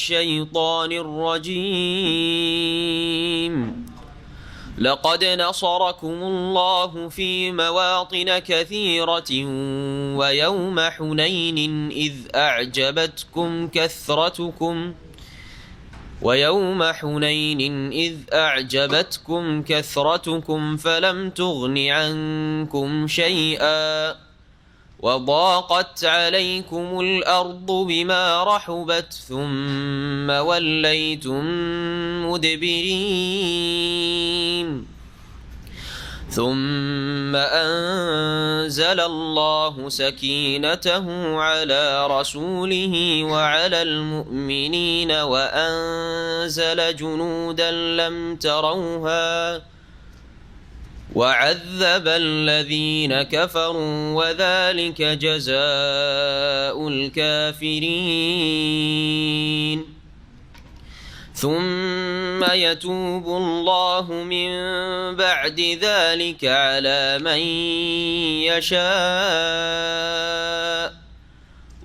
الشيطان الرجيم لقد نصركم الله في مواطن كثيرة ويوم حنين إذ أعجبتكم كثرتكم فلم تغن عنكم شيئا وضاقت عليكم الأرض بما رحبت ثم وليتم مدبرين ثم أنزل الله سكينته على رسوله وعلى المؤمنين وأنزل جنودا لم تروها وعذب الذين كفروا وذلك جزاء الكافرين ثم يتوب الله من بعد ذلك على من يشاء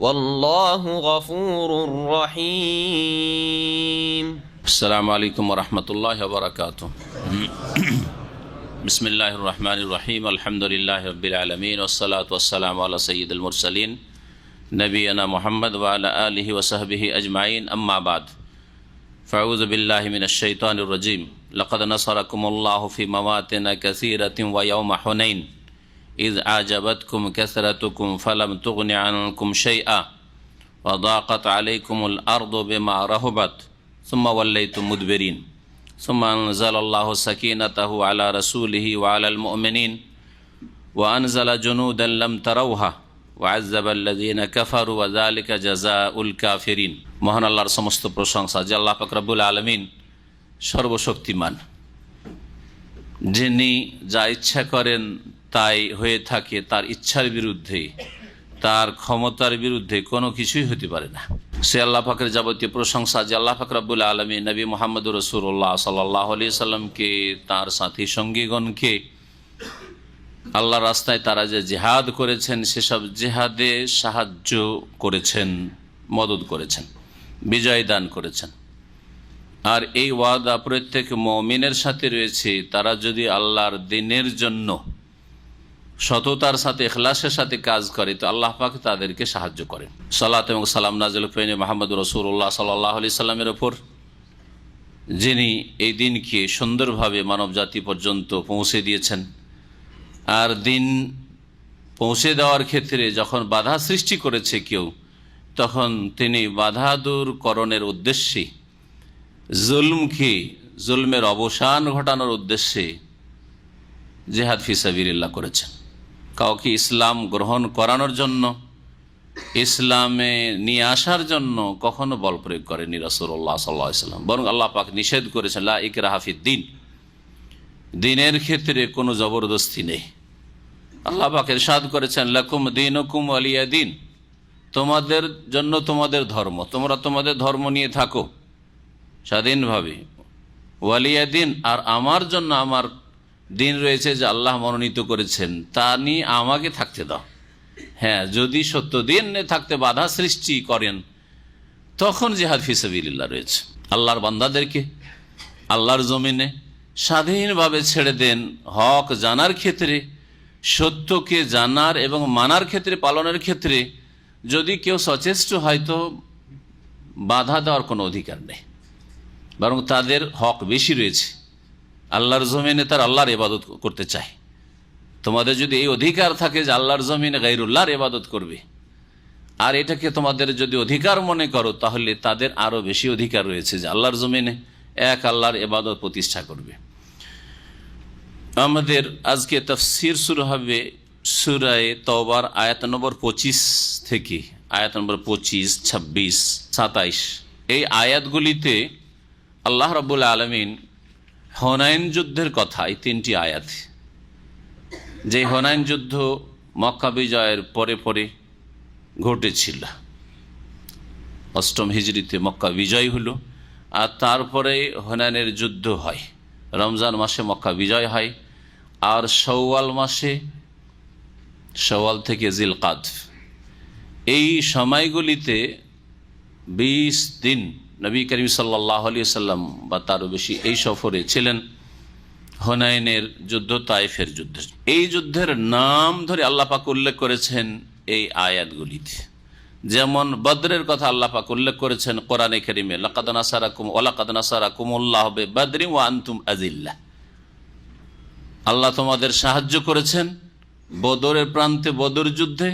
والله غفور رحيم. السلام عليكم ورحمة الله وبركاته. بسم الله الرحمن الرحيم الحمد لله رب العالمين والصلاة والسلام على سيد المرسلين نبينا محمد وعلى آله وصحبه أجمعين أما بعد فأعوذ بالله من الشيطان الرجيم لقد نصركم الله في مواطن كثيرة ويوم حنين إذ أعجبتكم كثرتكم فلم تغن عنكم شيئا وضاقت عليكم الأرض بما رحبت ثم وليتم مدبرين ثم أنزل الله سكينته على رسوله وعلى المؤمنين وأنزل جنودا لم تروها وعذب الذين كفروا وذلك جزاء الكافرين. মহান আল্লাহর সমস্ত প্রশংসা যে আল্লাহ পাক রব্বুল আলামিন সর্বশক্তিমান, যিনি যা ইচ্ছা করেন তাই হয়ে থাকে, তার ইচ্ছার বিরুদ্ধে তার ক্ষমতার বিরুদ্ধে কোনো কিছুই হতে পারে না। সে আল্লাহ পাকের যাবতীয় প্রশংসা যে আল্লাহ পাক রব্বুল আলামিন নবী মুহাম্মদুর রাসূলুল্লাহ সাল্লাল্লাহু আলাইহি সাল্লামকে, তার সাথী সঙ্গীগণকে আল্লাহর রাস্তায় তারা যে জিহাদ করেছেন সেসব জিহাদে সাহায্য করেছেন, মদদ করেছেন, বিজয় দান করেছেন। আর এই ওয়াদা প্রত্যেক মুমিনের সাথে রয়েছে, তারা যদি আল্লাহর দ্বীনের জন্য সততার সাথে ইখলাসের সাথে কাজ করে তো আল্লাহ পাক তাদেরকে সাহায্য করেন। সালাত এবং সালাম নাযিল করেন মুহাম্মদুর রাসূলুল্লাহ সাল্লাল্লাহু আলাইহি সাল্লামের ওপর, যিনি এই দিনকে সুন্দরভাবে মানব জাতি পর্যন্ত পৌঁছে দিয়েছেন। আর দিন পৌঁছে দেওয়ার ক্ষেত্রে যখন বাধা সৃষ্টি করেছে কেউ, তখন তিনি বাধা দূরকরণের উদ্দেশ্যে, জুলমের অবসান ঘটানোর উদ্দেশ্যে জিহাদ ফি সাবিলিল্লাহ করেছেন। কাউকে ইসলাম গ্রহণ করানোর জন্য, ইসলামে নিয়ে আসার জন্য কখনো বল প্রয়োগ করেনি রাসূলুল্লাহ সাল্লাল্লাহু আলাইহি ওয়াসাল্লাম, বরং আল্লাহ পাক নিষেধ করেছেন লা ইকরাহা ফিদ্দিন, দ্বীনের ক্ষেত্রে কোনো জবরদস্তি নেই। আল্লাহ পাক ইরশাদ করেছেন লাকুম দীনুকুম ওয়ালিয়া দীন, তোমাদের জন্য তোমাদের ধর্ম, তোমরা তোমাদের ধর্ম নিয়ে থাকো স্বাধীনভাবে, ওয়ালিয়া দিন, আর আমার জন্য আমার দিন রয়েছে যে আল্লাহ মনোনীত করেছেন, তা নিয়ে আমাকে থাকতে দাও। হ্যাঁ, যদি সত্য দিন থাকতে বাধা সৃষ্টি করেন তখন জিহাদ ফি সাবিলিল্লাহ রয়েছে। আল্লাহর বান্দাদেরকে আল্লাহর জমিনে স্বাধীনভাবে ছেড়ে দেন হক জানার ক্ষেত্রে, সত্যকে জানার এবং মানার ক্ষেত্রে, পালনের ক্ষেত্রে যদি কেউ সচেষ্ট হয় তো বাধা দেওয়ার কোনো অধিকার নেই, বরং তাদের হক বেশি রয়েছে। আল্লাহর জমিনে তার আল্লাহর ইবাদত করতে চায়, তোমাদের যদি এই অধিকার থাকে যে আল্লাহর জমিনে গায়রুল্লাহর ইবাদত করবে, আর এটাকে তোমাদের যদি অধিকার মনে করো, তাহলে তাদের আরো বেশি অধিকার রয়েছে যে আল্লাহর জমিনে এক আল্লাহর ইবাদত প্রতিষ্ঠা করবে। আমাদের আজকে তাফসীর শুরু হবে সূরা তাওবার আয়াত নম্বর 25 থেকে আয়াত নম্বর 25, 26, 27। এই আয়াতগুলিতে আল্লাহ রাব্বুল আলামিন হুনাইন যুদ্ধের কথা, এই তিনটি আয়াত, যে হুনাইন যুদ্ধ মক্কা বিজয়ের পরে পরে ঘটেছিল, 8ম হিজরিতে মক্কা বিজয় হলো, আর তারপরে হুনাইনের যুদ্ধ হয়, রমজান মাসে মক্কা বিজয় হয়, আর শাওয়াল মাসে, শাওয়াল থেকে জিলকাদ, এই সময়গুলিতে 20 দিন নবী করিম সাল্লাল্লাহু আলাইহি সাল্লাম বা তারও বেশি এই সফরে ছিলেন হুনাইনের যুদ্ধ, তায়েফের যুদ্ধ। এই যুদ্ধের নাম ধরে আল্লাহ পাক উল্লেখ করেছেন এই আয়াতগুলিতে। যেমন বদরের কথা আল্লাহ পাক উল্লেখ করেছেন কোরআনে কারীমে, লাকাদ নাসারাকুমুল্লাহু বিবদরিন ওয়া আনতুম আযিল্লাহ। আল্লাহ তোমাদের সাহায্য করেছেন বদরের প্রান্তে, বদর যুদ্ধে,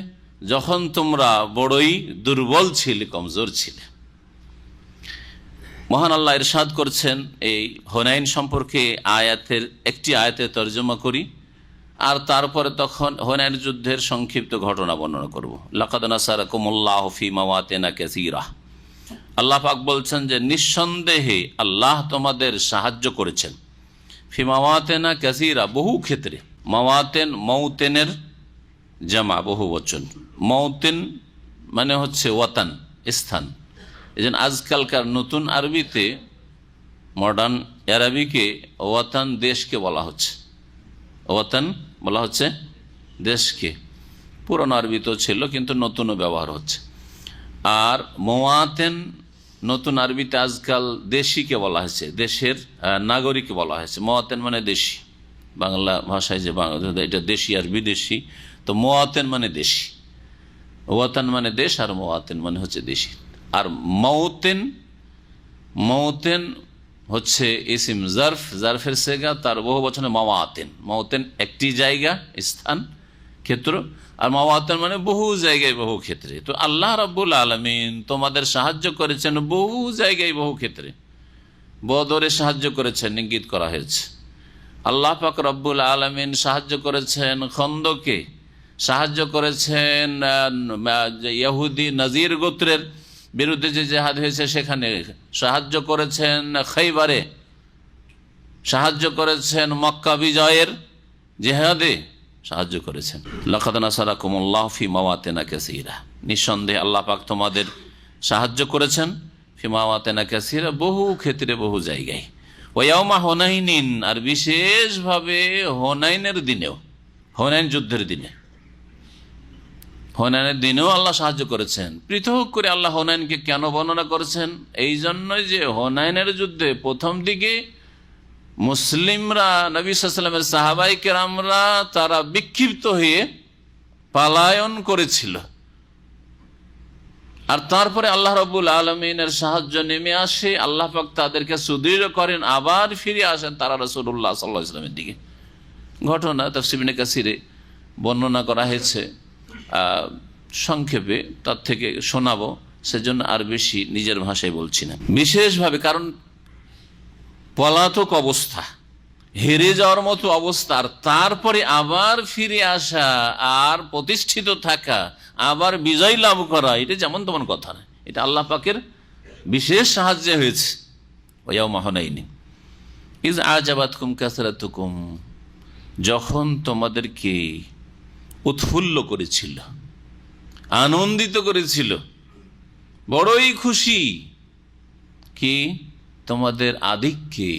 যখন তোমরা বড়ই দুর্বল ছিলে, কমজোর ছিলে। মহান আল্লাহ ইরশাদ করছেন এই হুনাইন সম্পর্কে আয়াতের একটি আয়াতের তর্জমা করি, আর তারপরে তখন হুনাইন যুদ্ধের সংক্ষিপ্ত ঘটনা বর্ণনা করব। লাকাদ নাসারাকুমুল্লাহু ফি মাওয়াতিনা কাসীরা। আল্লাহ পাক বলছেন যে নিঃসন্দেহে আল্লাহ তোমাদের সাহায্য করেছেন ফি মাওয়াতিনা কাসীরা, বহু ক্ষেত্রে। মাওয়াতিন মৌতেনের জামা, বহু বচন। মৌতিন মানে হচ্ছে ওয়াতান, স্থান। এই জন্য আজকালকার নতুন আরবিতে, মডার্ন আরবিকে ওয়াতান দেশকে বলা হচ্ছে, ওয়াতান বলা হচ্ছে দেশকে। পুরনো আরবিতেও ছিল কিন্তু নতুনও ব্যবহার হচ্ছে। আর মোয়াতেন নতুন আরবিতে আজকাল দেশিকে বলা হয়েছে, দেশের নাগরিককে বলা হয়েছে। মোয়াতেন মানে দেশি, বাংলা ভাষায় যে এটা দেশি আর বিদেশি, তো মোয়াতেন মানে দেশি, ওয়াতান মানে দেশ, আর মোয়াতেন মানে হচ্ছে দেশি। আর মৌতেন, মৌতেন হচ্ছে ইসিম জারফ, জারফের সেগা, তার বহু বচনে মাওয়াতেন। মৌতেন একটি জায়গা, স্থান, ক্ষেত্র, আর মাওয়াতেন মানে বহু জায়গায়, বহু ক্ষেত্রে। তো আল্লাহ রাব্বুল আলামিন তোমাদের সাহায্য করেছেন বহু জায়গায়, বহু ক্ষেত্রে। বদরে সাহায্য করেছেন, ইঙ্গিত করা হয়েছে। আল্লাহ পাক রব্বুল আলামিন সাহায্য করেছেন খন্দকে, সাহায্য করেছেন ইহুদি নজির গোত্রের বিরুদ্ধে যে জেহাদ হয়েছে সেখানে, সাহায্য করেছেন খাইবারে, সাহায্য করেছেন মক্কা বিজয়ের জেহাদে, সাহায্য করেছেন। লাকাদ নাসারাকুমুল্লাহু ফি মাওয়াতিনা কাসীরা। নিঃসন্দেহে আল্লাহ পাক তোমাদের সাহায্য করেছেন ফি মাওয়াতিনা কাসীরা, বহু ক্ষেত্রে, বহু জায়গায়। ওয়া ইয়াউমা হুনাইনিন, আর বিশেষভাবে হুনাইনের দিনেও, হুনাইন যুদ্ধের দিনে, হুনাইনের দিনেও আল্লাহ সাহায্য করেছেন। পৃথক করে আল্লাহ হুনাইনকে কেন বর্ণনা করেছেন? এই জন্যই যে হুনাইনের যুদ্ধে প্রথম দিকে মুসলিমরা, নবী সাল্লাল্লাহু আলাইহি ওয়াসাল্লামের সাহাবায়ে কেরামরা, তারা বিক্ষিপ্ত হয়ে পালায়ন করেছিল। আর তারপরে আল্লাহ রাব্বুল আলামিনের সাহায্য নেমে আসে, আল্লাহ পাক তাদেরকে সুদৃঢ় করেন, আবার ফিরে আসেন তারা রাসূলুল্লাহ সাল্লাল্লাহু আলাইহি ওয়াসাল্লামের দিকে। ঘটনা তাফসীর ইবনে কাসিরে বর্ণনা করা হয়েছে, সংক্ষেপে তার থেকে শোনাবো, সেজন্য আর বেশি নিজের ভাষায় বলছি না। বিশেষভাবে কারণ পলাতক অবস্থা, হেরে যাওয়ার মতো অবস্থা, আর তারপরে আবার ফিরে আসা, আর প্রতিষ্ঠিত থাকা, আবার বিজয় লাভ করা, এটা যেমন তেমন কথা না। এটা আল্লাহ পাকের বিশেষ সাহায্যে হয়েছে। ওয়াউমা হুনাইন ইজ আজাবাতকুম কাসরাতুকুম, যখন তোমাদেরকে উৎফুল্ল করেছিল, আনন্দিত করেছিল, বড়ই খুশি কি তোমাদের আধিক্যে।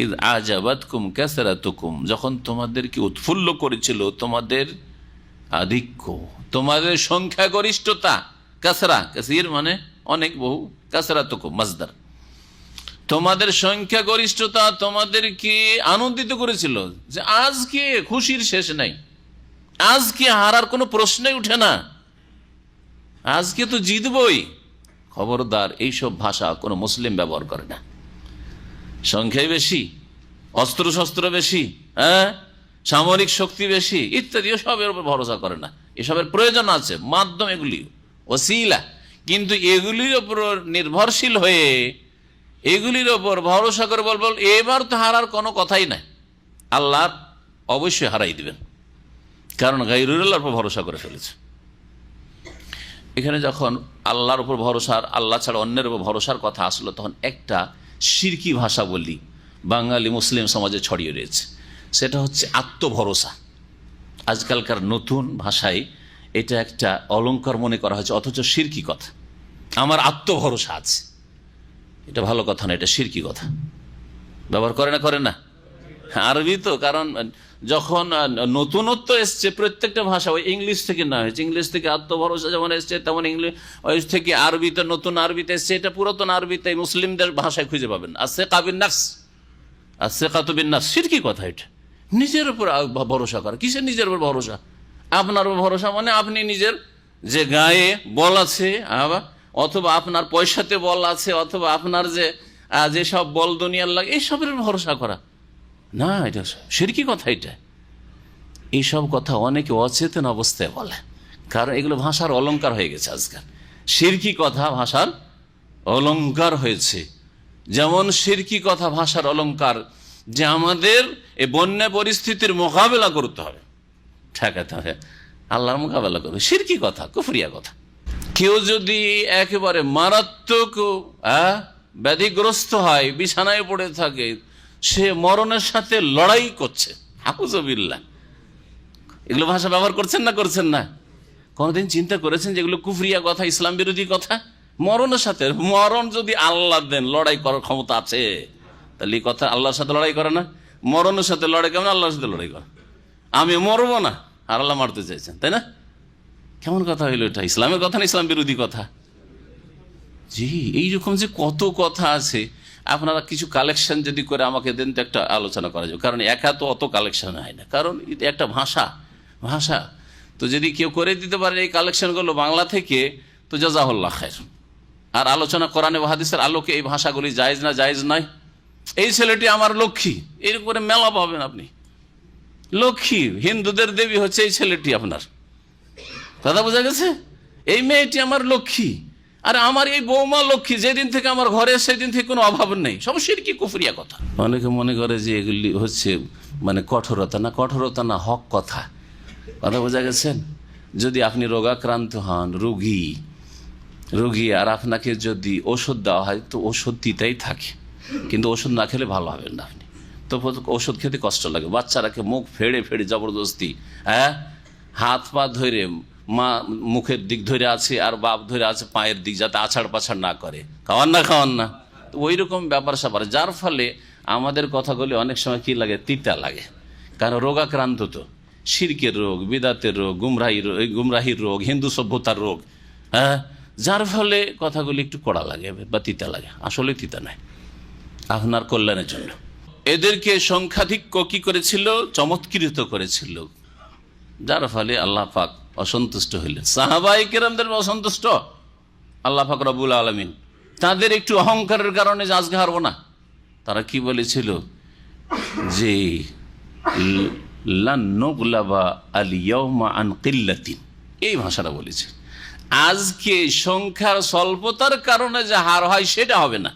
ইজ আজাবাতকুম কাসরাতুকুম, যখন তোমাদেরকে উৎফুল্ল করেছিল তোমাদের আধিক্য, তোমাদের সংখ্যাগরিষ্ঠতা। কাসরা, কাসির মানে অনেক, বহু, কাসরাতুকুম মাজদার। তোমাদের সংখ্যাগরিষ্ঠতা তোমাদেরকে আনন্দিত করেছিল যে আজকে খুশির শেষ নাই, আজকে হারার কোনো প্রশ্নই উঠে না, আজকে তো জিতবই। খবরদার, এইসব ভাষা কোনো মুসলিম ব্যবহার করে না। সংখ্যায় বেশি, অস্ত্র শস্ত্র বেশি, সামরিক শক্তি বেশি ইত্যাদি, সবের উপর ভরসা করে না। এসবের প্রয়োজন আছে, মাধ্যম এগুলি, ওসিলা, কিন্তু এগুলির উপর নির্ভরশীল হয়ে, এগুলির ওপর ভরসা করে বলবো এবার তো হারার কোনো কথাই নাই, আল্লাহ অবশ্যই হারাই দিবেন, কারণ গায়রুল্লাহর উপর ভরসা করে ফেলেছে। এখানে যখন আল্লাহর উপর ভরসার, আল্লাহ ছাড়া অন্যের উপর ভরসার কথা আসলো, তখন একটা শিরকি ভাষা বলি বাঙালি মুসলিম সমাজে ছড়িয়ে রয়েছে, সেটা হচ্ছে আত্মভরসা। আজকালকার নতুন ভাষায় এটা একটা অলংকার মনে করা হয়েছে, অথচ শিরকি কথা। আমার আত্মভরসা আছে, এটা ভালো কথা না, এটা শিরকি কথা। ব্যবহার করে না, করে না? আরবি তো, কারণ যখন নতুনত্ব এসছে প্রত্যেকটা ভাষা, ওই ইংলিশ থেকে না হয়েছে, ইংলিশ থেকে আত্মভরসা যেমন এসছে তেমন ইংলিশ থেকে আরবিতে, নতুন আরবিতে এসছে, এটা পুরাতন আরবিতে মুসলিমদের ভাষায় খুঁজে পাবেন। আসিকা বিন নাফস, আসিকাতু বিন নাফস, শিরকি কথা এটা। নিজের উপর ভরসা করা, কিসের নিজের উপর ভরসা? আপনার উপর ভরসা মানে আপনি নিজের যে গায়ে বল আছে, অথবা আপনার পয়সাতে বল আছে, অথবা আপনার যেসব বল দুনিয়ার লাগে এইসবের ভরসা করা না, এটা শিরকি কথা। এটা এইসব কথা অনেকে অচেতন অবস্থায় বলে, কারণ এগুলো ভাষার অলংকার হয়ে গেছে আজকাল। শিরকি কথা ভাষার অলংকার হয়েছে। যেমন শিরকি কথা ভাষার অলংকার যে আমাদের এই বন্যা পরিস্থিতির মোকাবেলা করতে হবে, ঠেকাতে হবে, আল্লাহর মোকাবেলা করবে, শিরকি কথা, কুফরিয়া কথা। কেউ যদি একেবারে মারাত্মক ব্যাধিগ্রস্ত হয়, বিছানায় পড়ে থাকে, সে মরণের সাথে লড়াই করছে, আউযুবিল্লাহ, এগুলো ভাষা ব্যবহার করছেন না, করছেন না? কোনদিন চিন্তা করেছেন যে এগুলো কুফরিয়া কথা, ইসলাম বিরোধী কথা? মরণের সাথে, মরণ যদি আল্লাহ দেন, লড়াই করার ক্ষমতা আছে, তাহলে এই কথা আল্লাহর সাথে লড়াই করে না? মরণের সাথে লড়াই কেমন? আল্লাহর সাথে লড়াই করে। আমি মরবো না আর আল্লাহ মারতে চাইছেন, তাই না? কেমন কথা হইলো এটা? ইসলামের কথা না ইসলাম বিরোধী কথা? জি, এইরকম যে কত কথা আছে। আপনারা কিছু কালেকশন যদি করে আমাকে দেন তো একটা আলোচনা করা যাবে, কারণ একা তো অত কালেকশন হয় না, কারণ এটা একটা ভাষা। তো যদি কেউ করে দিতে পারে এই কালেকশনগুলো বাংলা থেকে, তো জাযাহুল্লাহ খায়র। আর আলোচনা কোরআন ও হাদিসের আলোকে এই ভাষাগুলি জায়েজ না জায়েজ নয়। এই ছেলেটি আমার লক্ষ্মী, এর উপরে মেলা পাবেন আপনি। লক্ষ্মী, হিন্দুদের দেবী হচ্ছে এই ছেলেটি আপনার, কথা বোঝা গেছে? এই মেয়েটি আমার লক্ষ্মী, আর আমার এই বৌমা লক্ষ্মী, যেদিন থেকে আমার ঘরে সেদিন থেকে কোনো অভাব নেই। সব শিরকি কুফরিয়া কথা। অনেকে মনে করে যে এগুলি হচ্ছে মানে কঠোরতা, না কঠোরতা না, হক কথা, কথা বোঝা গেছেন? যদি আপনি রোগাক্রান্ত হন, রোগী, আর আপনাকে যদি ওষুধ দেওয়া হয় তো ওষুধ দিতেই থাকে, কিন্তু ওষুধ না খেলে ভালো হবেন না আপনি, তো ওষুধ খেতে কষ্ট লাগে। বাচ্চারাকে মুখ ফেড়ে জবরদস্তি, হাত পা ধরে, মা মুখের দিক ধরে আছে আর বাপ ধরে আছে পায়ের দিক, যাতে আছাড় পাছাড় না করে, খাওয়ান না। তো ওই রকম ব্যাপার স্যাপার, যার ফলে আমাদের কথাগুলি অনেক সময় কি লাগে, তিতা লাগে। কারণ রোগাক্রান্ত তো, শিরকের রোগ, বিদাতের রোগ, গুমরাহির রোগ, হিন্দু সভ্যতার রোগ, যার ফলে কথাগুলি একটু কড়া লাগে বা তিতা লাগে। আসলে তিতা নয়, আপনার কল্যাণের জন্য। এদেরকে সংখ্যাধিক্য কি করেছিল, চমৎকৃত করেছিল, যার ফলে আল্লাহ পাক অসন্তুষ্ট হইলেন। সাহাবায়ে কেরামদের অসন্তুষ্ট আল্লাহ পাক রব্বুল আলামিন, তাদের একটু অহংকারের কারণে যে আজকে হারবো না, তারা কি বলেছিল যে লান নুগলাবা আল ইয়াউমা আন কিল্লাতিন, এই ভাষাটা বলেছে। আজকে সংখ্যার স্বল্পতার কারণে যে হার হয় সেটা হবে না,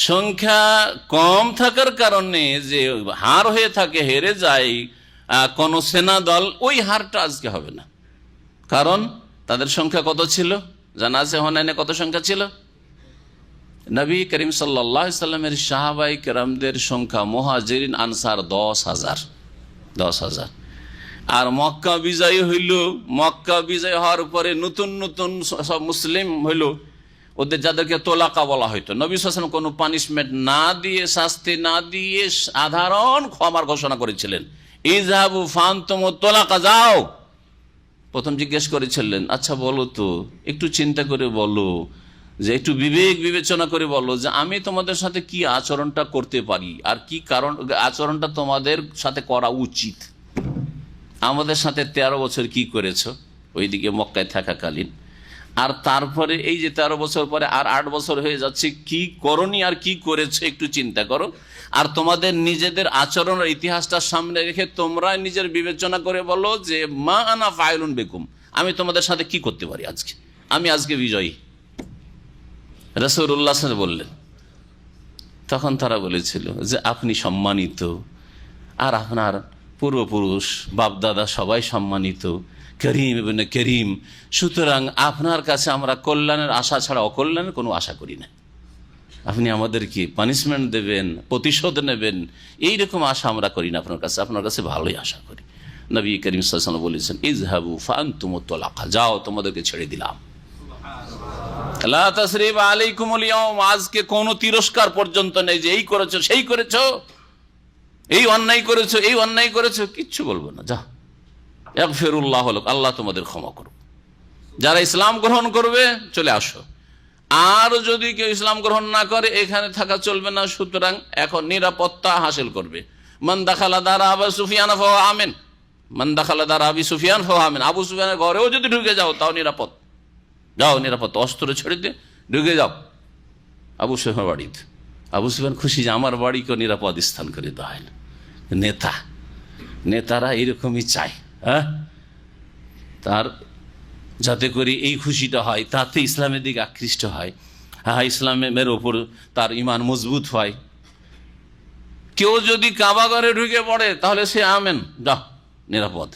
সংখ্যা কম থাকার কারণে যে হার হয়ে থাকে, হেরে যায় কোন সেনা দল, ওই হারটা আজকে হবে না। কারণ তাদের সংখ্যা কত ছিল জানা আছে? হুনাইনে কত সংখ্যা ছিল? নবী করিম সাল্লাল্লাহু আলাইহি সাল্লামের সাহাবায়ে কেরামদের সংখ্যা, মুহাজিরিন আনসার 10,000। আর মক্কা বিজয় হইল, মক্কা বিজয় হওয়ার পরে নতুন নতুন সব মুসলিম হইল, ওদের যাদেরকে তোলাকা বলা হইতো, নবী সাল্লাল্লাহু আলাইহি ওয়াসাল্লাম কোনো পানিশমেন্ট না দিয়ে, শাস্তি না দিয়ে সাধারণ ক্ষমার ঘোষণা করেছিলেন। ইযহাবু ফানতুম তোলাকা, যাও। প্রথম জিজ্ঞেস করেছিলেন, আচ্ছা বলো তো, একটু চিন্তা করে বলো, যে একটু বিবেক বিবেচনা করে বলো যে আমি তোমাদের সাথে কি আচরণটা করতে পারি, আর কি কারণ আচরণটা তোমাদের সাথে করা উচিত। আমাদের সাথে 13 বছর কি করেছো ওইদিকে মক্কায় থাকাকালীন, আর তারপরে এই যে 13 বছর পরে আর 8 বছর হয়ে যাচ্ছে, কি করনি আর কি করেছো একটু চিন্তা করো। আর তোমাদের নিজেদের আচরণের ইতিহাসটা সামনে রেখে তোমরা নিজের বিবেচনা করে বলো যে মা আনা ফাইলুন বেকুম, আমি তোমাদের সাথে কি করতে পারি আজকে, আমি আজকে বিজয়ী। রাসূলুল্লাহ সাল্লাল্লাহু আলাইহি ওয়াসাল্লাম বললেন, তখন তারা বলেছিল যে আপনি সম্মানিত, আর আপনার পূর্বপুরুষ বাপদাদা সবাই সম্মানিত, করিম ইবনে করিম, সুতরাং আপনার কাছে আমরা কল্যাণের আশা ছাড়া অকল্যাণের কোনো আশা করি না। আপনি আমাদেরকে পানিশমেন্ট দেবেন, প্রতিশোধ নেবেন, এইরকম আশা আমরা করি না আপনার কাছে, আপনার কাছে ভালোই আশা করি। নবী করিম সাল্লাল্লাহু আলাইহি ওয়াসাল্লাম বলেছেন, ইযহাবু ফাআনতুমুত তালাকা, যাও তোমাদেরকে ছেড়ে দিলাম। লা তাসরিবা আলাইকুমুল ইয়াউম, আজকে কোনো তিরস্কার পর্যন্ত নেই যে এই করেছো সেই করেছো, এই অন্যায় করেছো, এই অন্যায় করেছো, কিচ্ছু বলবো না, যা ইয়াগফিরুল্লাহ লাক, আল্লাহ তোমাদের ক্ষমা করুন। যারা ইসলাম গ্রহণ করবে চলে আসো, আর যদি কেউ ইসলাম গ্রহণ না করে এখানে থাকা চলবে না, সুতরাং এখন নিরাপত্তা হাসিল করবে। মান দাখালা দারা আবু সুফিয়ান ফাহুয়া আমিন, মান দাখালা দারা আবি সুফিয়ান ফাহুয়া আমিন। আবু সুফিয়ানের ঘরেও যদি ঢুকে যাও তাও নিরাপদ, যাও নিরাপদ, অস্ত্র ছেড়ে দিয়ে ঢুকে যাও আবু সুফিয়ান বাড়িতে। আবু সুফিয়ান খুশি যে আমার বাড়িকেও নিরাপদ স্থান করে দেওয়া হয় না। নেতারা এরকমই চায়, হ্যাঁ, তার যাতে করে এই খুশিটা হয়, তাতে ইসলামের দিকে আকৃষ্ট হয়, হ্যাঁ, ইসলামের ওপর তার ঈমান মজবুত হয়। কেউ যদি কাবা ঘরে ঢুকে পড়ে তাহলে সে আমেন, যাও নিরাপদ।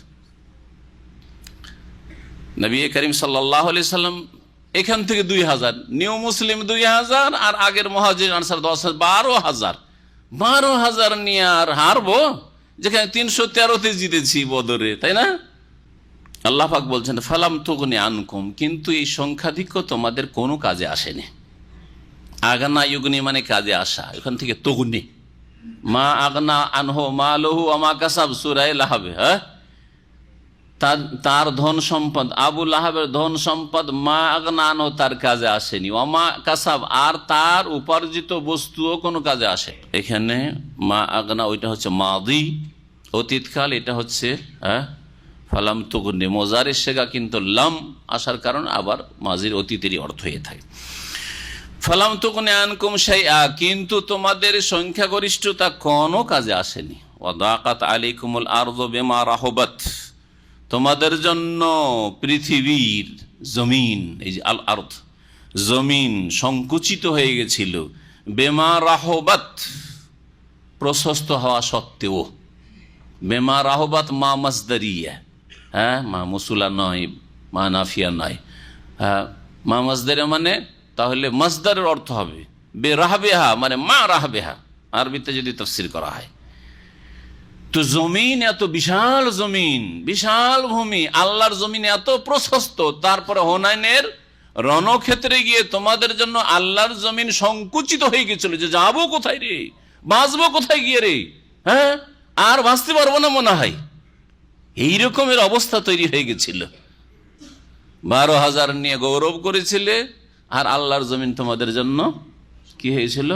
নবী করিম সাল্লাল্লাহু আলাইহি সাল্লাম এখান থেকে 2000, নিউ মুসলিম 2000, আর আগের মুহাজির আনসার 10,000, 12,000 নিয়ে আর হারবো, যেখানে 313তে জিতেছি বদরে, তাই না? আল্লাহ পাক বলছেন ফালাম তুগনি আনকুম, কিন্তু এই সংখ্যাধিক্য তোমাদের কোনো কাজে আসেনি। আগনা ইউগনি মানে কাজে আসা, এখান থেকে তুগনি, মা আগনা আনহু মালহু আমা কাসাব, সূরা লাহাব, হ্যাঁ, তার ধন সম্পদ, আবু লাহাবের ধন সম্পদ, মা আগনা আনহু তার কাজে আসেনি, আমা কাসাব আর তার উপার্জিত বস্তুও কোনো কাজে আসে। এখানে মা আগনা ওইটা হচ্ছে মাদি অতীতকাল, এটা হচ্ছে হ্যাঁ ফালাম তুগনি মোজারের শেগা, কিন্তু লাম আসার কারণ আবার মাজির অতীতেরই অর্থ হয়ে থাকে। ফালাম তুগনি আনকুম শাইআ, কিন্তু তোমাদের সংখ্যাগরিষ্ঠতা কোনো কাজে আসেনি। ওয়াদাকাত আলাইকুমুল আরযু বিমা রাহবাত, তোমাদের জন্য পৃথিবীর জমিন, এই যে আল আরদ জমিন সংকুচিত হয়ে গেছিল, বিমা রাহবাত প্রশস্ত হওয়া সত্ত্বেও। বেমা রাহবাত মা মাসদারিয়া, হ্যাঁ, মা মুসুলা নয়, মা নাফিয়া নয়, হ্যাঁ, মা মাসদারিয়া মানে তাহলে মাসদারের অর্থ হবে বে রাহবেহা, মানে মা রাহবেহা আরবিতে যদি তাফসীর করা হয়। তো জমিন এত বিশাল জমিন, বিশাল ভূমি, আল্লাহর জমিন এত প্রশস্ত, তারপরে হুনাইনের রণক্ষেত্রে গিয়ে তোমাদের জন্য আল্লাহর জমিন সংকুচিত হয়ে গেছিল, যে যাবো কোথায় রে, বাঁচবো কোথায় গিয়ে রে, হ্যাঁ, আর বাঁচতে পারবো না মনে হয়, এই রকমের অবস্থা তৈরি হয়ে গেছিল। 12,000 নিয়ে গৌরব করেছিলে, আর আল্লাহর জমিন তোমাদের জন্য কি হয়েছিল,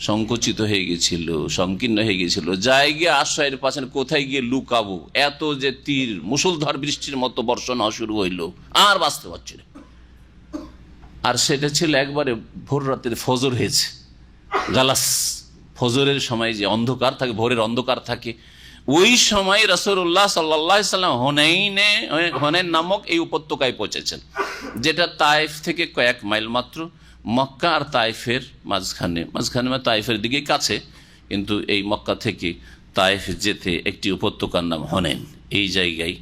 সংকুচিত হয়ে গেছিল, সংকীর্ণ হয়ে গেছিল। জায়গা আশ্রয়ের পাশে কোথায় গিয়ে লুকাবো, এত যে তীর মুষলধার বৃষ্টির মতো বর্ষণ হওয়া শুরু হইল, আর বাঁচতে পারছি না। আর সেটা ছিল একবারে ভোর রাতের ফজর হয়েছে, গালাস ফজরের সময় যে অন্ধকার থাকে, ভোরের অন্ধকার থাকে, ওই সময় রাসূলুল্লাহ সাল্লাল্লাহু আলাইহি সাল্লাম হুনাইন নামক এই উপত্যকায় পৌঁছেছেন, যেটা তায়েফ থেকে কয়েক মাইল মাত্র, মক্কা আর তায়েফের মাঝখানে তায়েফের দিকে কাছে, কিন্তু এই মক্কা থেকে তায়েফ যেতে একটি উপত্যকার নাম হুনাইন, এই জায়গায়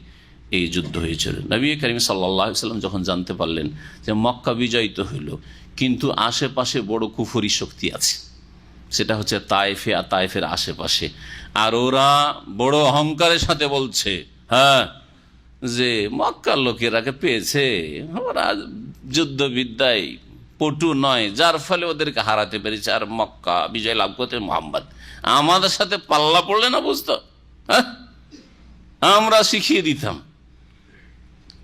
এই যুদ্ধ হয়েছিল। নবী করিম সাল্লাল্লাহু আলাইহি সাল্লাম যখন জানতে পারলেন যে মক্কা বিজয়িত হইল, কিন্তু আশেপাশে বড় কুফরি শক্তি আছে, সেটা হচ্ছে তায়েফে আর তায়েফের আশেপাশে, আর ওরা বড় অহংকারের সাথে বলছে, হ্যাঁ, যে মক্কার লোকেরাকে পেয়েছে, ওরা যুদ্ধবিদ্যায় পটু নয়, যার ফলে ওদেরকে হারাতে পেরেছে, আর মক্কা বিজয় লাভ করতে মুহাম্মদ, আমাদের সাথে পাল্লা পড়লে না বুঝতো, হ্যাঁ, আমরা শিখিয়ে দিতাম।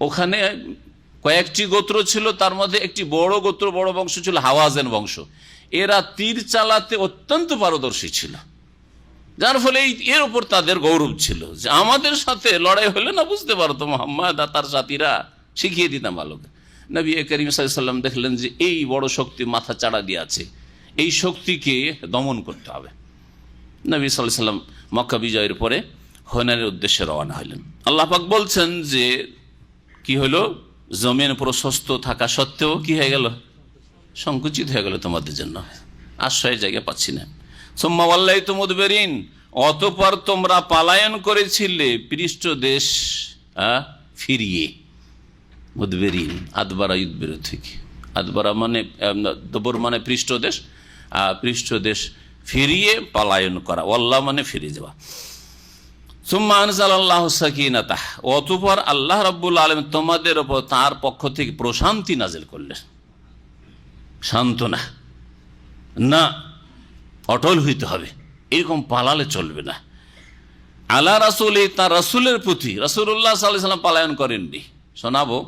ওখানে কয়েকটি গোত্র ছিল, তার মধ্যে একটি বড় গোত্র, বড় বংশ ছিল হাওয়াজেন বংশ, এরা তীর চালাতে অত্যন্ত পারদর্শী ছিল, যার ফলে এর উপর তাদের গৌরব ছিল যে আমাদের সাথে লড়াই হলে না বুঝতে পারতো মুহাম্মদ আর তার সাথীরা, শিখিয়ে দিতাম ভালো। নবী করিম সাল্লাল্লাহু আলাইহি সাল্লাম দেখলেন যে এই বড় শক্তি মাথা চাড়া দিয়ে আছে, এই শক্তিকে দমন করতে হবে। নবী সাল্লাল্লাহু আলাইহি সাল্লাম মক্কা বিজয়ের পরে হুনাইনের উদ্দেশ্যে রওনা হলেন। আল্লাহ পাক বলছেন যে কি হলো, জমিন প্রশস্ত থাকা সত্ত্বেও কি হয়ে গেল, সংকুচিত হয়ে গেল তোমাদের জন্য, আশ্রয়ের জায়গা পাচ্ছি না। সুম্মা ওয়াল্লাইতুম মুদবিরিন, অতঃপর তোমরা পলায়ন করেছিলে পৃষ্ঠদেশ ফিরিয়ে। মুদবিরিন আদবারা ইউদবিরু থেকে, আদবারা মানে দবর মানে পৃষ্ঠদেশ, পৃষ্ঠদেশ ফিরিয়ে পলায়ন করা, ওয়াল্লাহ মানে ফিরে যাওয়া। সুম্মা আনজালাল্লাহু সাকিনাতাহ, অতঃপর আল্লাহ রাব্বুল আলামিন তোমাদের উপর তার পক্ষ থেকে প্রশান্তি নাজিল করলেন, সান্ত্বনা, না অটল হইতে হবে, এরকম পালালে চলবে না। আলা রাসূল, তার রাসূলের প্রতি রাসূলুল্লাহ সাল্লাল্লাহু আলাইহি ওয়াসাল্লাম পলায়ন করেননি। শোনাবো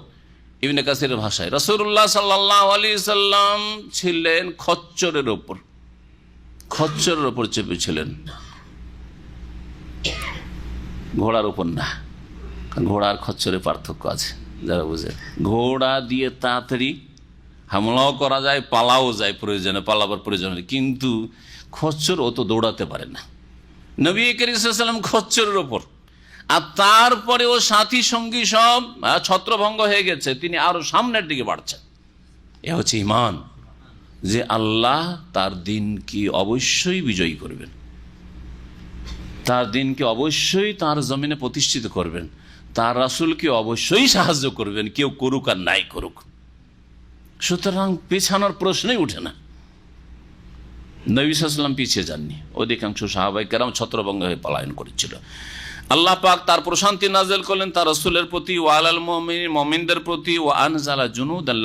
ইবনে কাসিরের ভাষায়, রাসূলুল্লাহ সাল্লাল্লাহু আলাইহি সাল্লাম ছিলেন খচ্চরের ওপর, খচ্চরের ওপর চেপেছিলেন, ঘোড়ার উপর না। ঘোড়ার খচ্চরে পার্থক্য আছে, যারা বুঝে। ঘোড়া দিয়ে তাড়াতাড়ি হামলাও করা যায়, পালাও যায় প্রয়োজনে, পালাবার প্রয়োজনে, কিন্তু খচ্চর ও তো দৌড়াতে পারে না। নবী করিম সাল্লাল্লাহু আলাইহি ওয়াসাল্লাম খচ্চরের ওপর, আর তারপরে ও সাথী সঙ্গী সব ছত্রভঙ্গ হয়ে গেছে, তিনি আরো সামনের দিকে বাড়ছেন। এ হচ্ছে ঈমান, যে আল্লাহ তার দিনকে অবশ্যই বিজয়ী করবেন, তার দিনকে অবশ্যই তার জমিনে প্রতিষ্ঠিত করবেন, তার রাসূলকে অবশ্যই সাহায্য করবেন, কেউ করুক আর নাই করুক। সুতরাং পেছানোর প্রশ্নই উঠে না। নবী সাল্লাল্লাহু আলাইহি ওয়াসাল্লাম পিছিয়ে যাননি, অধিকাংশ সাহাবায়ে কেরাম ছত্রভঙ্গ হয়ে পলায়ন করেছিল। আল্লাহ পাক তার প্রশান্তি নাযিল করলেন তার রাসূলের প্রতি, ওয়া আলাল মুমিনিন, মুমিনদের প্রতি, ওয়া আনজালা জুনুদাল,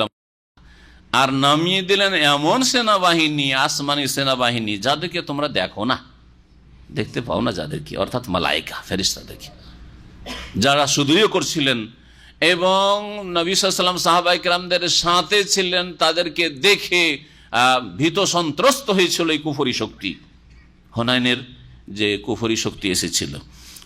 আর নামিয়ে দিলেন এমন সেনাবাহিনী, আসমানি সেনাবাহিনী যাদেরকে তোমরা দেখো না, দেখতে পাও না যাদেরকে, অর্থাৎ মালায়েকা, ফেরেশতাদেরকে, যারা শুধুই করছিলেন। এবং নবী সাল্লাল্লাহু আলাইহি ওয়াসাল্লাম সাহাবায়ে কেরামদের সাথে ছিলেন, তাদেরকে দেখে ভীত সন্ত্রস্ত হয়েছিল এই কুফরি শক্তি, হুনাইনের যে কুফরি শক্তি এসেছিল।